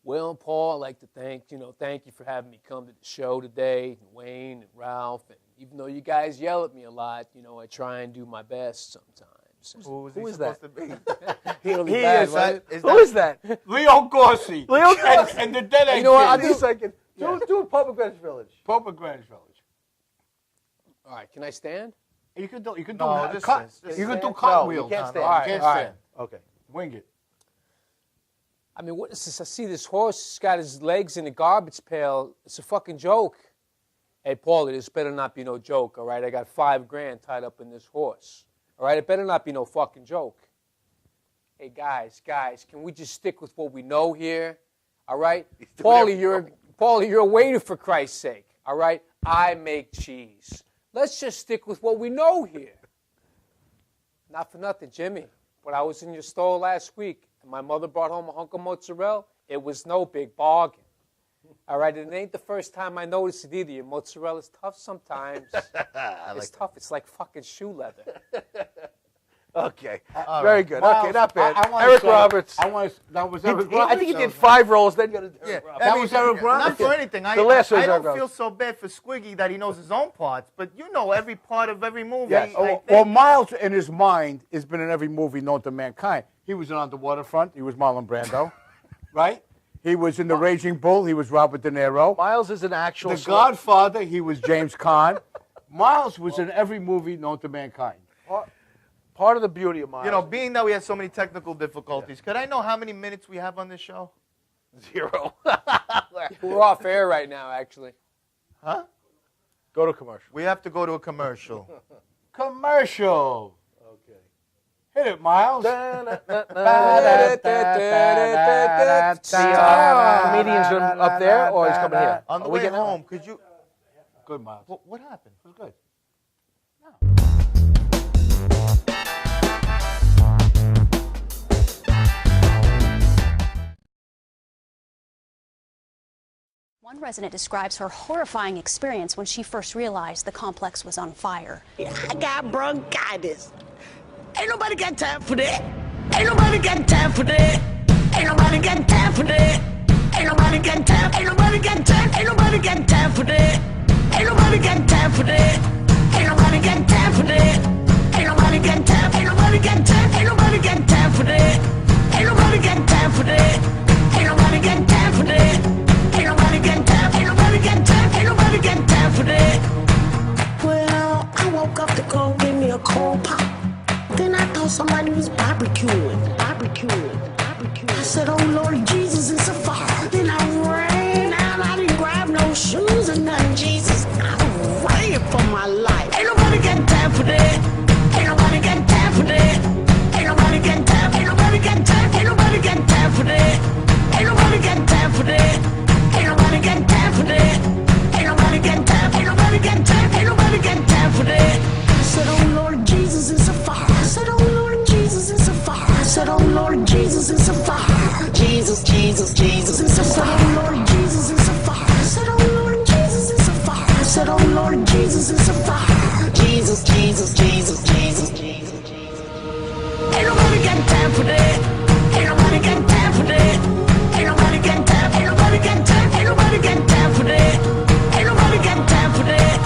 Well, Paul, I'd like to thank you for having me come to the show today, and Wayne and Ralph. And even though you guys yell at me a lot, I try and do my best sometimes. Who is Who he is supposed that? to be? Really He bad, is, wasn't it? Who is that? Leo Gorsi. Leo Gorsi. And the Dead End You know what, I'll Kid. do- Second. Do Public Greenwich Village. Public Greenwich Village. All right, can I stand? You can do No, this is- you can do No, cartwheels. you can't stand. All right, You can't all right. stand. Okay, wing it. I mean, what is this? I see this horse. He's got his legs in a garbage pail. It's a fucking joke. Hey, Paulie, this better not be no joke, all right? I got $5,000 tied up in this horse, all right? It better not be no fucking joke. Hey, guys, can we just stick with what we know here, all right? Paulie, you're a waiter, for Christ's sake, all right? I make cheese. Let's just stick with what we know here. Not for nothing, Jimmy, but I was in your store last week, and my mother brought home a hunk of mozzarella. It was no big bargain. All right, and it ain't the first time I noticed it either. Your mozzarella's tough sometimes. It's tough. It's like fucking shoe leather. Okay. All Very right. good. Miles, Okay, not bad. I wanna Eric say- Roberts. that was Eric I Roberts. think he did 5 rolls, then got to do Eric Roberts. That was Eric Roberts. Not for anything. The last one I is don't Eric feel so bad for Squiggy that he knows his own parts, but you know every part of every movie. Yes. Well, Miles, in his mind, has been in every movie known to mankind. He was in On the Waterfront. He was Marlon Brando, right? He was in The Raging Bull. He was Robert De Niro. Miles is an actual. The Godfather. He was James Caan. Miles was in every movie known to mankind. Part of the beauty of Miles. You know, being that we had so many technical difficulties, could I know how many minutes we have on this show? 0. We're off air right now, actually. Huh? Go to commercial. We have to go to a commercial. Commercial. Okay. Hit it, Miles. The comedian's up there, or he's coming here? On the Are we way getting home, could you... Good, Miles. What happened? It was good. One resident describes her horrifying experience when she first realized the complex was on fire. I got bronchitis. Ain't nobody got time for that. Ain't nobody got time for that. Ain't nobody got time for that. Ain't nobody got time. Ain't nobody got time. Ain't nobody got time for that. Ain't nobody got time for that. Ain't nobody got time for that. Ain't nobody got time. Ain't nobody got time. Ain't nobody got time for that. Ain't nobody got time for that. Ain't nobody got time for that. Ain't nobody got time. Ain't nobody got time. Ain't nobody got time for that. Well, I woke up to go give me a cold pop. Then I thought somebody was barbecuing. I said, oh Lord Jesus, it's a fire. Then I ran out. I didn't grab no shoes or nothing. Jesus, I ran for my life. Ain't nobody got time for that. Ain't nobody got time for that. Ain't nobody got time. Ain't nobody got time. Ain't nobody got time for that. Ain't nobody got time for that. Ain't nobody got time for that. Ain't nobody got time. Ain't nobody got time. Ain't nobody got time for that. I said, oh Lord Jesus, it's a fire. I said, oh Lord Jesus, it's a fire. I said, oh Lord Jesus, it's a fire. Jesus, Jesus, Jesus, it's a fire. I said, oh Lord Jesus, it's a fire. I said, oh Lord Jesus, it's a fire. I said, oh Lord Jesus, it's a fire. Jesus, Jesus, Jesus, Jesus, Jesus. Ain't nobody got time for that. Ain't nobody got time for that. Ain't nobody got time. Ain't nobody got time. Ain't nobody got time for that. Ain't nobody got time for that.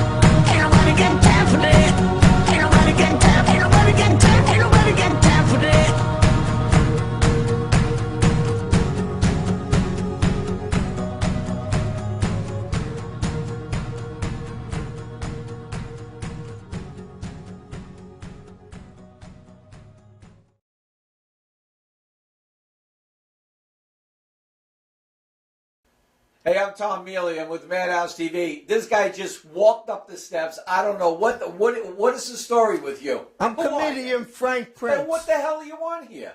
Ain't nobody got time for that. Ain't nobody got time. Ain't nobody got time. Ain't nobody got time for that. Hey, I'm Tom Mealy. I'm with Madhouse TV. This guy just walked up the steps. I don't know what is the story with you? I'm comedian Frank Prince. Hey, what the hell do you want here?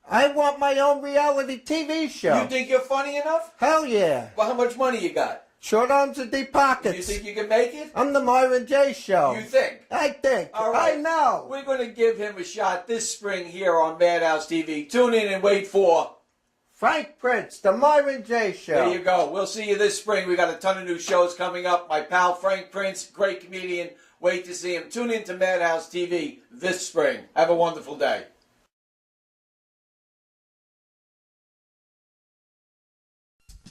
I want my own reality TV show. You think you're funny enough? Hell yeah. Well, how much money you got? Short arms and deep pockets. You think you can make it? I'm the Myron J. Show. You think? I think. All right. I know. We're going to give him a shot this spring here on Madhouse TV. Tune in and wait for Frank Prince, the Myron J. Show. There you go. We'll see you this spring. We got a ton of new shows coming up. My pal Frank Prince, great comedian. Wait to see him. Tune in to Madhouse TV this spring. Have a wonderful day.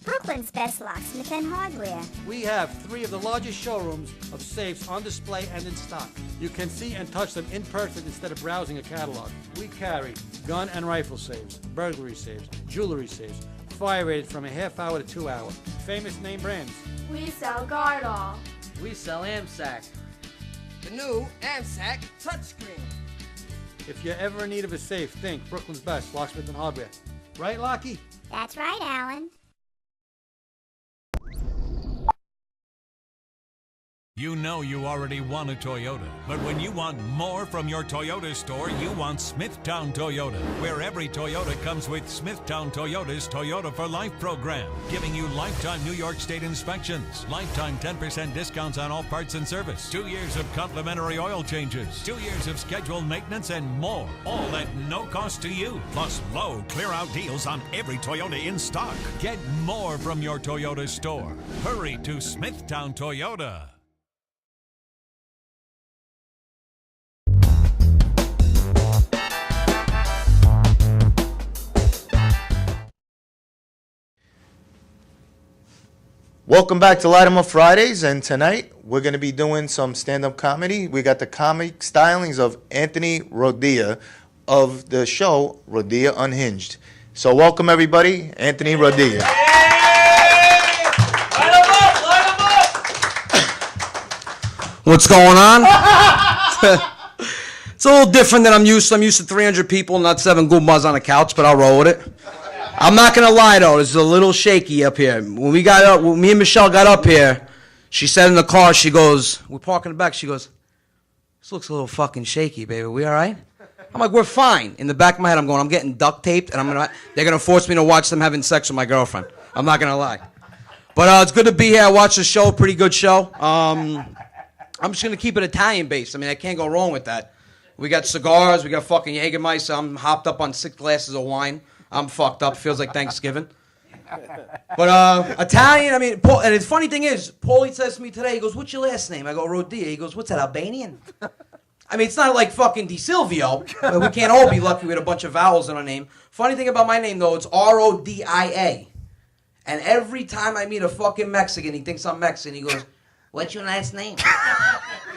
Brooklyn's best locksmith and hardware. We have 3 of the largest showrooms of safes on display and in stock. You can see and touch them in person instead of browsing a catalog. We carry gun and rifle safes, burglary safes, jewelry safes, fire rated from a half hour to 2 hour. Famous name brands. We sell guard all. We sell AMSAC. The new AMSAC touchscreen. If you're ever in need of a safe, think Brooklyn's best locksmith and hardware. Right, Lockie? That's right, Alan. You know you already want a Toyota, but when you want more from your Toyota store, you want Smithtown Toyota, where every Toyota comes with Smithtown Toyota's Toyota for Life program, giving you lifetime New York State inspections, lifetime 10% discounts on all parts and service, 2 years of complimentary oil changes, 2 years of scheduled maintenance, and more, all at no cost to you, plus low clear-out deals on every Toyota in stock. Get more from your Toyota store. Hurry to Smithtown Toyota. Welcome back to Light 'em Up Fridays, and tonight we're going to be doing some stand-up comedy. We got the comic stylings of Antony Rodia of the show Rodia Unhinged. So welcome everybody, Antony Rodia. What's going on? It's a little different than I'm used to. I'm used to 300 people, not 7 goombas on a couch, but I'll roll with it. I'm not going to lie, though. It's a little shaky up here. When me and Michelle got up here, she said in the car, she goes, we're parking in the back, she goes, this looks a little fucking shaky, baby. We all right? I'm like, we're fine. In the back of my head, I'm going, I'm getting duct taped, and they're going to force me to watch them having sex with my girlfriend. I'm not going to lie. But it's good to be here. I watched the show, pretty good show. I'm just going to keep it Italian-based. I mean, I can't go wrong with that. We got cigars, we got fucking Jägermeister. I'm hopped up on 6 glasses of wine. I'm fucked up. Feels like Thanksgiving. But Italian, I mean, and the funny thing is, Paulie says to me today, he goes, what's your last name? I go, Rodia. He goes, what's that, Albanian? I mean, it's not like fucking Di Silvio. We can't all be lucky with a bunch of vowels in our name. Funny thing about my name, though, it's Rodia. And every time I meet a fucking Mexican, he thinks I'm Mexican. He goes, what's your last name?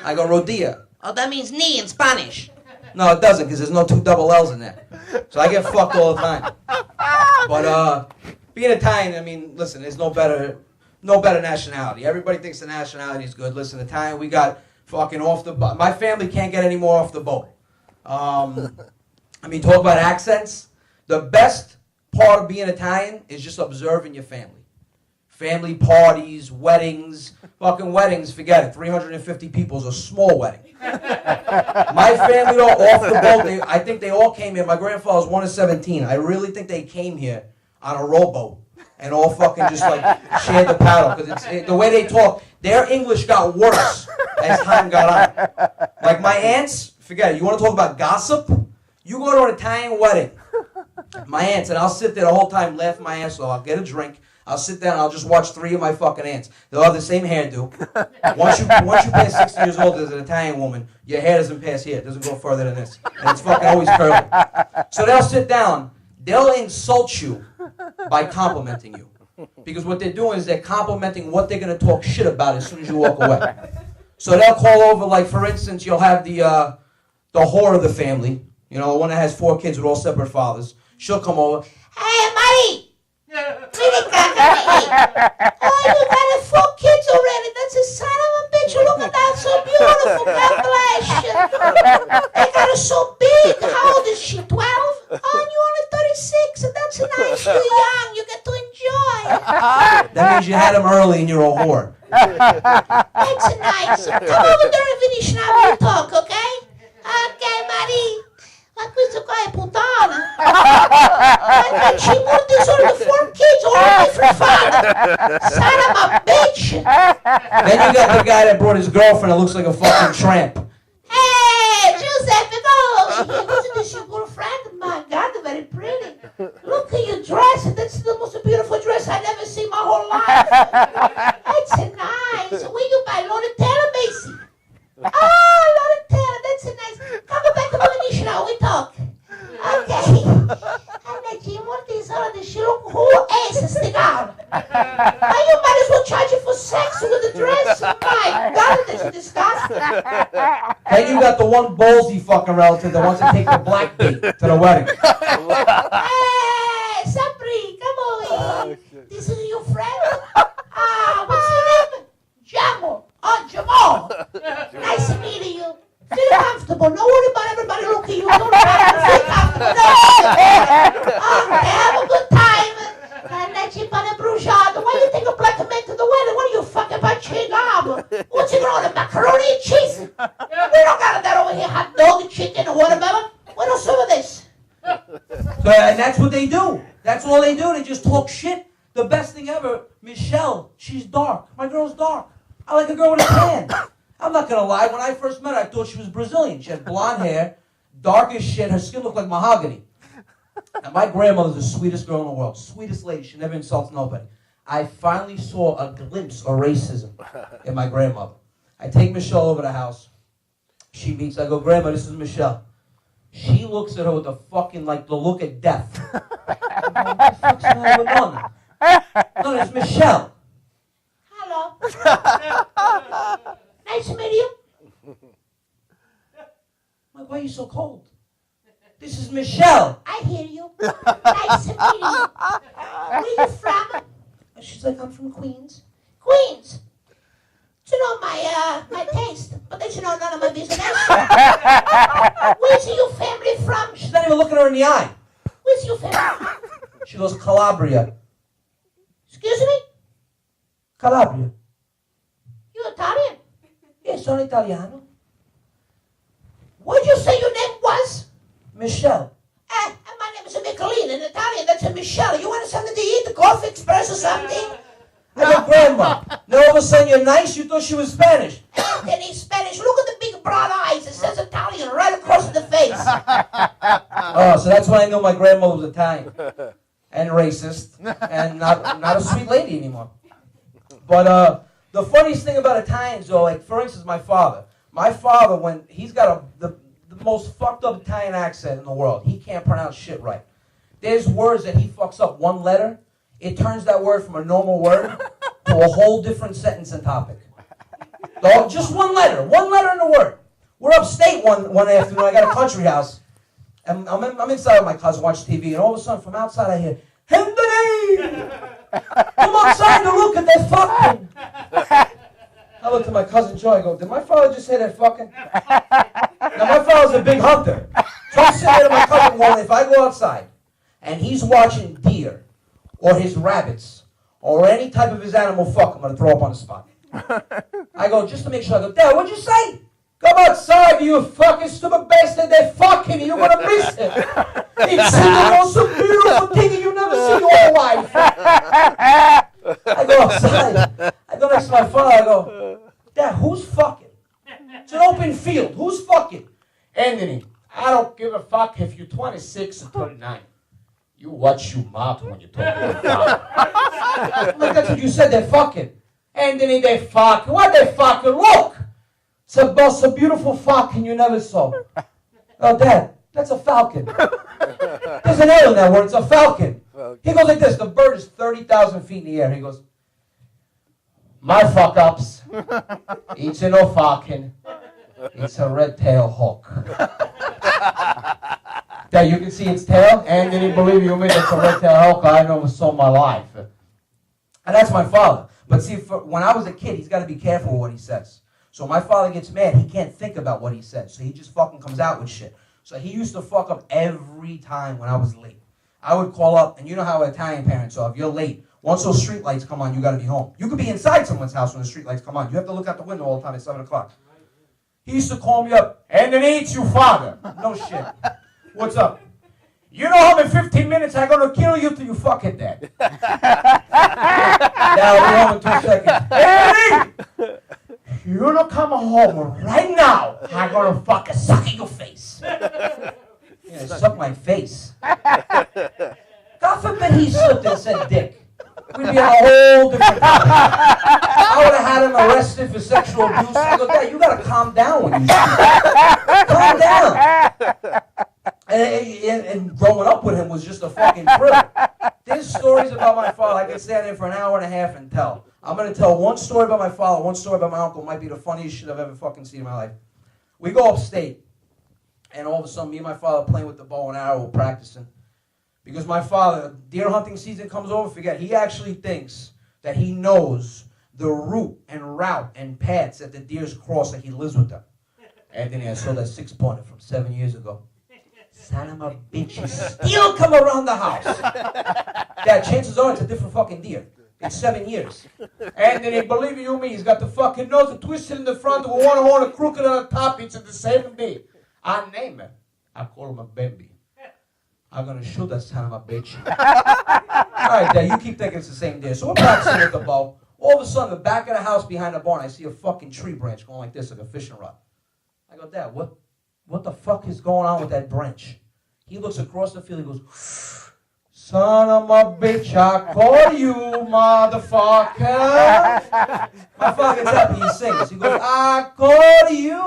I go, Rodia. Oh, that means knee in Spanish. No, it doesn't, because there's no 2 double L's in there. So I get fucked all the time. But being Italian, I mean, listen, there's no better nationality. Everybody thinks the nationality is good. Listen, Italian, we got fucking off the boat. My family can't get any more off the boat. I mean, talk about accents. The best part of being Italian is just observing your family. Family parties, weddings, fucking weddings, forget it. 350 people is a small wedding. My family, though, off the boat, I think they all came here. My grandfather was 1 of 17. I really think they came here on a rowboat and all fucking just like shared the paddle. Because the way they talk, their English got worse as time got on. Like my aunts, forget it. You want to talk about gossip? You go to an Italian wedding. My aunts, and I'll sit there the whole time laughing my ass off. I'll get a drink. I'll sit down and I'll just watch 3 of my fucking aunts. They'll have the same hairdo. Once you pass 60 years old as an Italian woman, your hair doesn't pass here. It doesn't go further than this. And it's fucking always curly. So they'll sit down. They'll insult you by complimenting you. Because what they're doing is they're complimenting what they're going to talk shit about as soon as you walk away. So they'll call over, like, for instance, you'll have the whore of the family. You know, the one that has 4 kids with all separate fathers. She'll come over. Hey, Marie! Oh, you got 4 kids already. That's a son of a bitch. Look at that, so beautiful. Congratulations. They got her so big. How old is she, 12? Oh, you're only 36, and that's nice. You're young. You get to enjoy. That means you had them early and you're a whore. That's nice. Come over there and finish now. We'll talk, okay? Okay, Marie. Ma questo qua è puttana. Ma ci muoiono solo 4 kids, all a different father. Son of a bitch. Then you got the guy that brought his girlfriend that looks like a fucking tramp. Hey, Giuseppe, go. Wasn't this your girlfriend? My God, they're very pretty. Look at your dress. That's the most beautiful dress I've ever seen my whole life. That's nice. Where you buy Donatella, Macy? Oh, Donatella, that's nice. Come back to the now. We talk. Okay. Annaggi, molti soldi, who is Cigar? you might as well charge you for sex with the dress. My God, that's disgusting. Then you got the one ballsy fucking relative that wants to take the black date to the wedding. Hey, Sapri, come over here. This is your friend? What's your name? Jamal. Oh, Jamal. Nice meeting you. Feel comfortable. Don't worry about everybody looking at you. Don't feel comfortable. Okay, have a good time. Why do you take a black man to the wedding? What are you fucking about Cigar? What's it wrong? Macaroni and cheese? We don't got that over here. Hot dog and chicken and watermelon. What else over this? So, and that's what they do. That's all they do. They just talk shit. The best thing ever, Michelle, she's dark. My girl's dark. I like a girl with a tan. I'm not going to lie. When I first met her, I thought she was Brazilian. She had blonde hair, dark as shit. Her skin looked like mahogany. And my grandmother's the sweetest girl in the world. Sweetest lady. She never insults nobody. I finally saw a glimpse of racism in my grandmother. I take Michelle over to the house. She meets. I go, Grandma, this is Michelle. She looks at her with the fucking, like, the look of death. What the fuck's going on? No, it's Michelle. Hello. Nice to meet you. Like, why are you so cold? This is Michelle. I hear you. Nice to meet you. Where are you from? She's like, I'm from Queens. Queens. You know my taste, but they should know none of my business. Where's your family from? She's not even looking her in the eye. Where's your family from? She goes, Calabria. Excuse me? Calabria. You Italian? Yes, sono Italiano. What did you say your name was? Michelle. And my name is Michelin. In Italian, that's a Michelle. You want something to eat? Coffee Express or something? I go, Grandma. Then all of a sudden you're nice? You thought she was Spanish. Antony, Spanish. Look at the big brown eyes. It says Italian right across the face. Oh, so that's when I knew my grandmother was Italian. And racist. And not a sweet lady anymore. But the funniest thing about Italians, though, like, for instance, my father. My father, when he's got the most fucked up Italian accent in the world. He can't pronounce shit right. There's words that he fucks up one letter. It turns that word from a normal word to a whole different sentence and topic. So just one letter in the word. We're upstate one afternoon. I got a country house. And I'm inside with my cousin, watch TV, and all of a sudden from outside I hear, Henry! Come outside to look at that fucking. I looked at my cousin Joe, I go, did my father just say that fucking? Now my father's a big hunter. So I'm sitting there to my cousin going, if I go outside and he's watching deer or his rabbits or any type of his animal fuck, I'm going to throw up on the spot. I go, just to make sure, I go, Dad, what'd you say? Come outside, you fucking stupid bastard. They're fucking you. You're going to miss it. It's the most beautiful thing you never see in your life. I go outside. I go next to my father. I go, Dad, who's fucking? It's an open field. Who's fucking? Antony, I don't give a fuck if you're 26 or 29. You watch your mouth when you talk about father. I'm like, that's what you said. They're fucking. Antony, they fucking. What they fucking? Look. It's a beautiful falcon you never saw. Oh, Dad, that's a falcon. There's an L in that word. It's a falcon. He goes like this. The bird is 30,000 feet in the air. He goes, my fuck-ups. It's no falcon. It's a red-tailed hawk. Dad, you can see its tail? Antony, believe you me, it's a red-tailed hawk I never saw in my life. And that's my father. But see, when I was a kid, he's got to be careful with what he says. So my father gets mad, he can't think about what he said. So he just fucking comes out with shit. So he used to fuck up every time when I was late. I would call up, and you know how Italian parents are. If you're late, once those street lights come on, you got to be home. You could be inside someone's house when the street lights come on. You have to look out the window all the time at 7 o'clock. He used to call me up, Antony, it's your father. No shit. What's up? You know how in 15 minutes I'm going to kill you till you fucking dead. Now, we're home in 2 seconds. Antony! You're gonna come home right now. I'm gonna fucking suck in your face. Yeah, suck my face. God forbid he slipped and said dick. We'd be on a whole different topic. I would have had him arrested for sexual abuse. I go, Dad, you gotta calm down when you speak. Calm down. And growing up with him was just a fucking thrill. There's stories about my father. I could stand there for an hour and a half and tell. I'm going to tell one story about my father, one story about my uncle. Might be the funniest shit I've ever fucking seen in my life. We go upstate, and all of a sudden, me and my father are playing with the bow and arrow, practicing. Because my father, deer hunting season comes over, forget, he actually thinks that he knows the route and paths that the deers cross, that he lives with them. Anthony, I saw that 6-pointer from 7 years ago. Son of a bitch, you still come around the house. Dad, chances are it's a different fucking deer. It's 7 years. Anthony, believe you me, he's got the fucking nose twisted in the front, with one horn, a crooked on the top. It's the same me. I name him. I call him a Bambi. I'm going to shoot that son of a bitch. All right, Dad, you keep thinking it's the same deer. So we're practicing with the bow. All of a sudden, the back of the house behind the barn, I see a fucking tree branch going like this, like a fishing rod. I go, Dad, what the fuck is going on with that branch? He looks across the field, he goes, son of a bitch, I call you, motherfucker. My father gets up and he sings. He goes, I call you,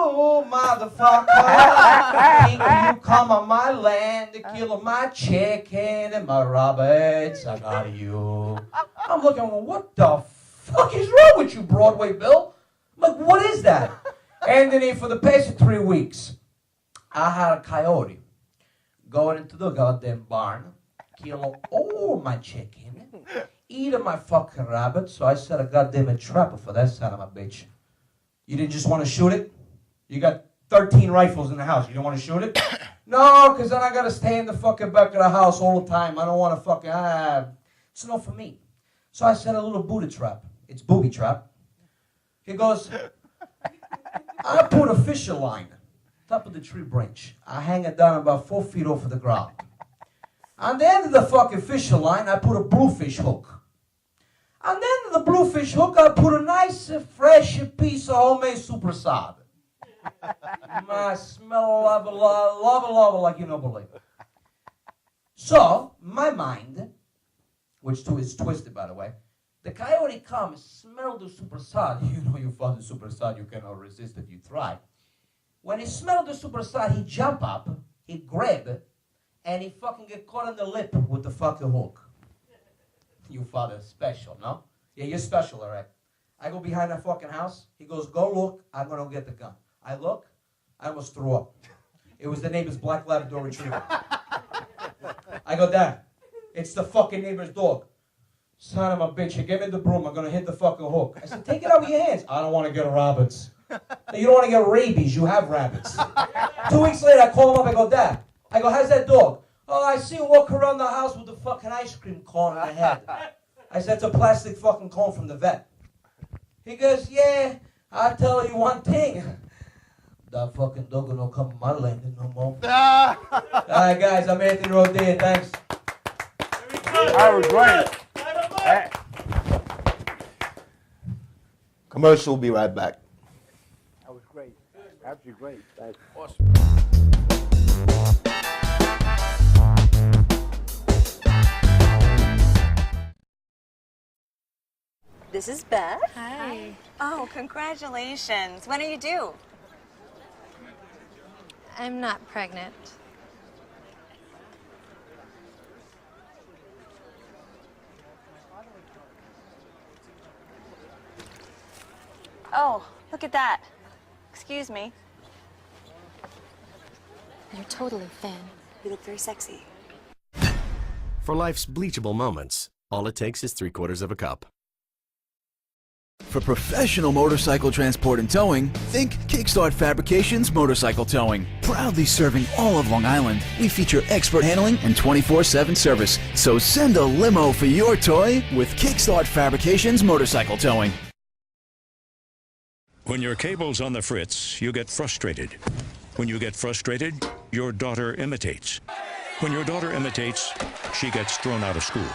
motherfucker. Think you come on my land to kill my chicken and my rabbits. I got you. I'm looking, well, what the fuck is wrong with you, Broadway Bill? I'm like, what is that? And then for the past 3 weeks, I had a coyote going into the goddamn barn, kill all my chicken, eating my fucking rabbit, so I set a goddamn trapper for that son of a bitch. You didn't just want to shoot it? You got 13 rifles in the house. You don't want to shoot it? No, because then I got to stay in the fucking back of the house all the time. I don't want to fucking, it's not for me. So I set a little booty trap. It's booby trap. He goes, I put a fishing line top of the tree branch. I hang it down about 4 feet off of the ground. On the end of the fucking fishing line, I put a bluefish hook. On the end of the bluefish hook, I put a nice, fresh piece of homemade super sad. I smell lava like you don't believe. So, my mind, which too is twisted by the way, the coyote comes, smell the super sad. You know you found the super sad, you cannot resist if you try. When he smelled the super sad, he jump up, he grab it, and he fucking get caught on the lip with the fucking hook. You father special, no? Yeah, you're special, all right. I go behind that fucking house. He goes, go look, I'm going to get the gun. I look, I almost threw up. It was the neighbor's black Labrador retriever. I go, Dad, it's the fucking neighbor's dog. Son of a bitch, you give me the broom, I'm going to hit the fucking hook. I said, take it out with your hands. I don't want to get rabbits. You don't want to get rabies, you have rabbits. 2 weeks later, I call him up, I go, Dad, I go, how's that dog? Oh, I see him walk around the house with a fucking ice cream cone in the head. I said, it's a plastic fucking cone from the vet. He goes, yeah, I'll tell you one thing. That fucking dog don't come to my land no more. All right, guys, I'm Antony Rod. Thanks. That was great. Commercial, will be right back. That was great. Absolutely great. That's awesome. This is Beth. Hi. Oh, congratulations. When are you due? I'm not pregnant. Oh, look at that. Excuse me. You're totally thin. You look very sexy. For life's bleachable moments, all it takes is 3/4 of a cup. For professional motorcycle transport and towing, think Kickstart Fabrications Motorcycle Towing. Proudly serving all of Long Island, we feature expert handling and 24/7 service. So send a limo for your toy with Kickstart Fabrications Motorcycle Towing. When your cable's on the fritz, you get frustrated. When you get frustrated, your daughter imitates. When your daughter imitates, she gets thrown out of school.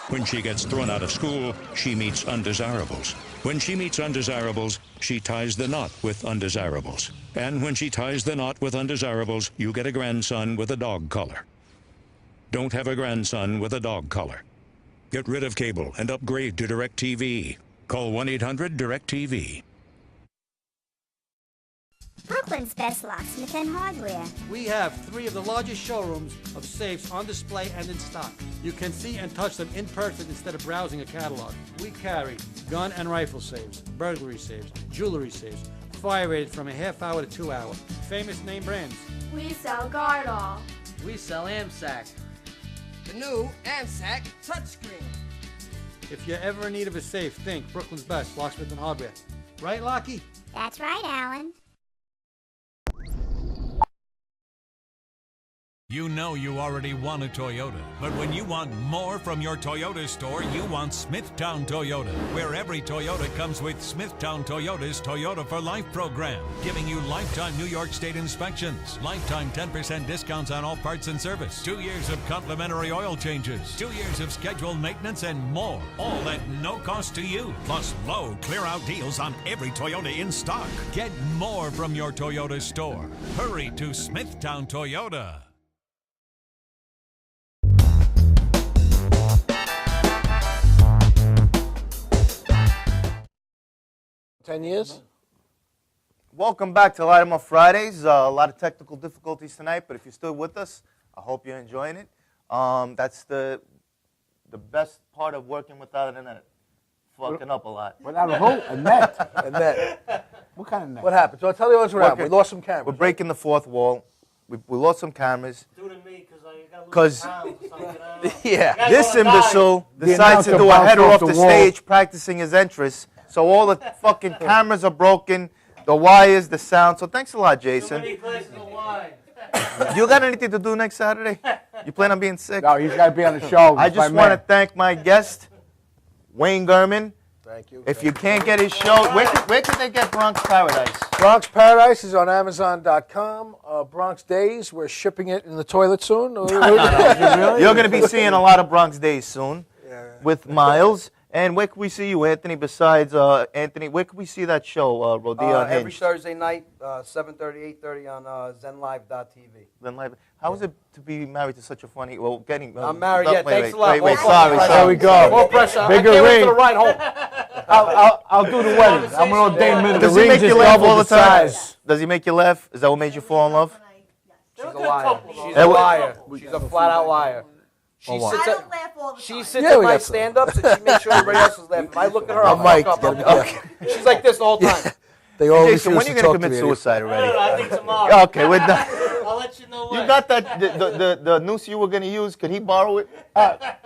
When she gets thrown out of school, she meets undesirables. When she meets undesirables, she ties the knot with undesirables. And when she ties the knot with undesirables, you get a grandson with a dog collar. Don't have a grandson with a dog collar. Get rid of cable and upgrade to DirecTV. Call 1-800-DirecTV. Brooklyn's best locksmith and hardware. We have 3 of the largest showrooms of safes on display and in stock. You can see and touch them in person instead of browsing a catalog. We carry gun and rifle safes, burglary safes, jewelry safes, fire rated from a half hour to 2 hour. Famous name brands. We sell Gardol. We sell AMSAC. The new AMSAC touchscreen. If you're ever in need of a safe, think Brooklyn's best locksmith and hardware. Right, Lockie? That's right, Alan. You know you already want a Toyota, but when you want more from your Toyota store, you want Smithtown Toyota, where every Toyota comes with Smithtown Toyota's Toyota for Life program, giving you lifetime New York State inspections, lifetime 10% discounts on all parts and service, 2 years of complimentary oil changes, 2 years of scheduled maintenance, and more, all at no cost to you, plus low clear-out deals on every Toyota in stock. Get more from your Toyota store. Hurry to Smithtown Toyota. 10 years? Welcome back to Light 'em Up Fridays. A lot of technical difficulties tonight, but if you're still with us, I hope you're enjoying it. That's the best part of working without an internet. Fucking up a lot. Without a who? A net? A net. What kind of net? What happened? So I'll tell you what's around. We lost some cameras. We're breaking the fourth wall. We lost some cameras. Do to me because I got Because, yeah, this imbecile decides to do a header off the stage practicing his entrance. So all the fucking cameras are broken, the wires, the sound. So thanks a lot, Jason. You got anything to do next Saturday? You plan on being sick? No, he's got to be on the show. I just want to thank my guest, Wayne Gurman. Thank you. If you can't get his show, where can they get Bronx Paradise? Bronx Paradise is on Amazon.com. Bronx Days, we're shipping it in the toilet soon. You're going to be seeing a lot of Bronx Days soon with Miles. And where can we see you, Anthony, besides Anthony? Where can we see that show, Rodia Unhinged? Every Thursday night, 7:30, 8:30 on ZenLive.tv. ZenLive. How is it to be married to such a funny, well, getting... I'm married, yeah, thanks a lot. Wait, sorry. There we go. More pressure. Bigger I can't wait ring. for the ride home. I'll do the wedding. I'm going to ordain minister. Does he make you laugh all the time? Does he make you laugh? Is that what made you fall in love? She's a liar. She's a liar. She's a flat-out liar. She sits at my stand-ups and she makes sure everybody else is laughing. If I look at her, I'll fuck up. Okay. She's like this the whole time. They always Jason, when are you going to commit suicide already? I think tomorrow. Okay, we're done. I'll let you know when. You got that, the noose you were going to use? Could he borrow it?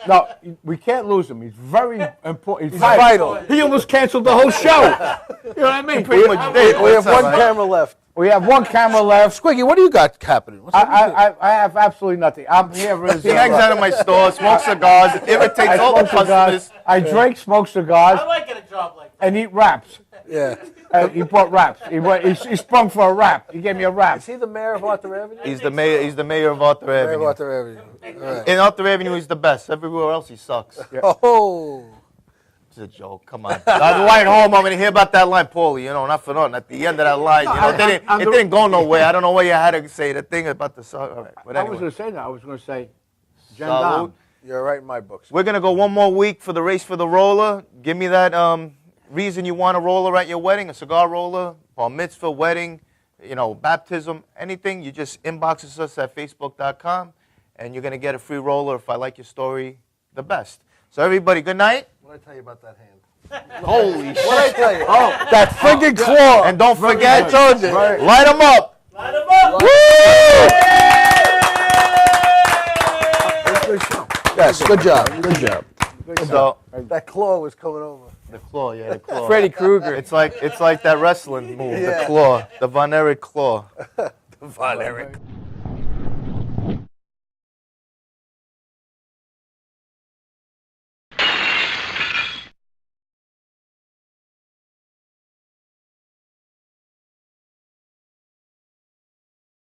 No, we can't lose him. He's very important. He's vital. He almost canceled the whole show. You know what I mean? Pretty much did. We have one camera left. We have one camera left. Squiggy, what do you got happening? I have absolutely nothing. I'm here. He hangs out in my store, smokes cigars, irritates all the customers. I drink, smoke cigars. I like getting a job like that. And eat wraps. Yeah. He bought wraps. He sprung for a wrap. He gave me a wrap. Is he the mayor of Arthur Avenue? He's the mayor. He's the mayor of Arthur Avenue. Mayor of Arthur Avenue. All right. In Arthur Avenue, he's the best. Everywhere else, he sucks. Yeah. Oh. It's a joke. Come on. I was right home. I'm going to hear about that line, Paulie. You know, not for nothing. At the end of that line, it didn't go nowhere. I don't know why you had to say the thing about the song. All right. But anyway. I was going to say that. I was going to say, Salud. You're right in my books. We're going to go one more week for the race for the roller. Give me that reason you want a roller at your wedding, a cigar roller, bar mitzvah, wedding, baptism, anything. You just inbox us at facebook.com, and you're going to get a free roller if I like your story the best. So everybody, good night. What did I tell you about that hand? Holy shit. What did I tell you? Oh, that friggin' claw. And don't forget, I told you. Right. Light them up. Light them up. Woo! Good show. Yes, good job. Good job. So, that claw was coming over. The claw, yeah, the claw. Freddy Krueger. It's like that wrestling move, the claw, the Von Erich claw. The Von Erich.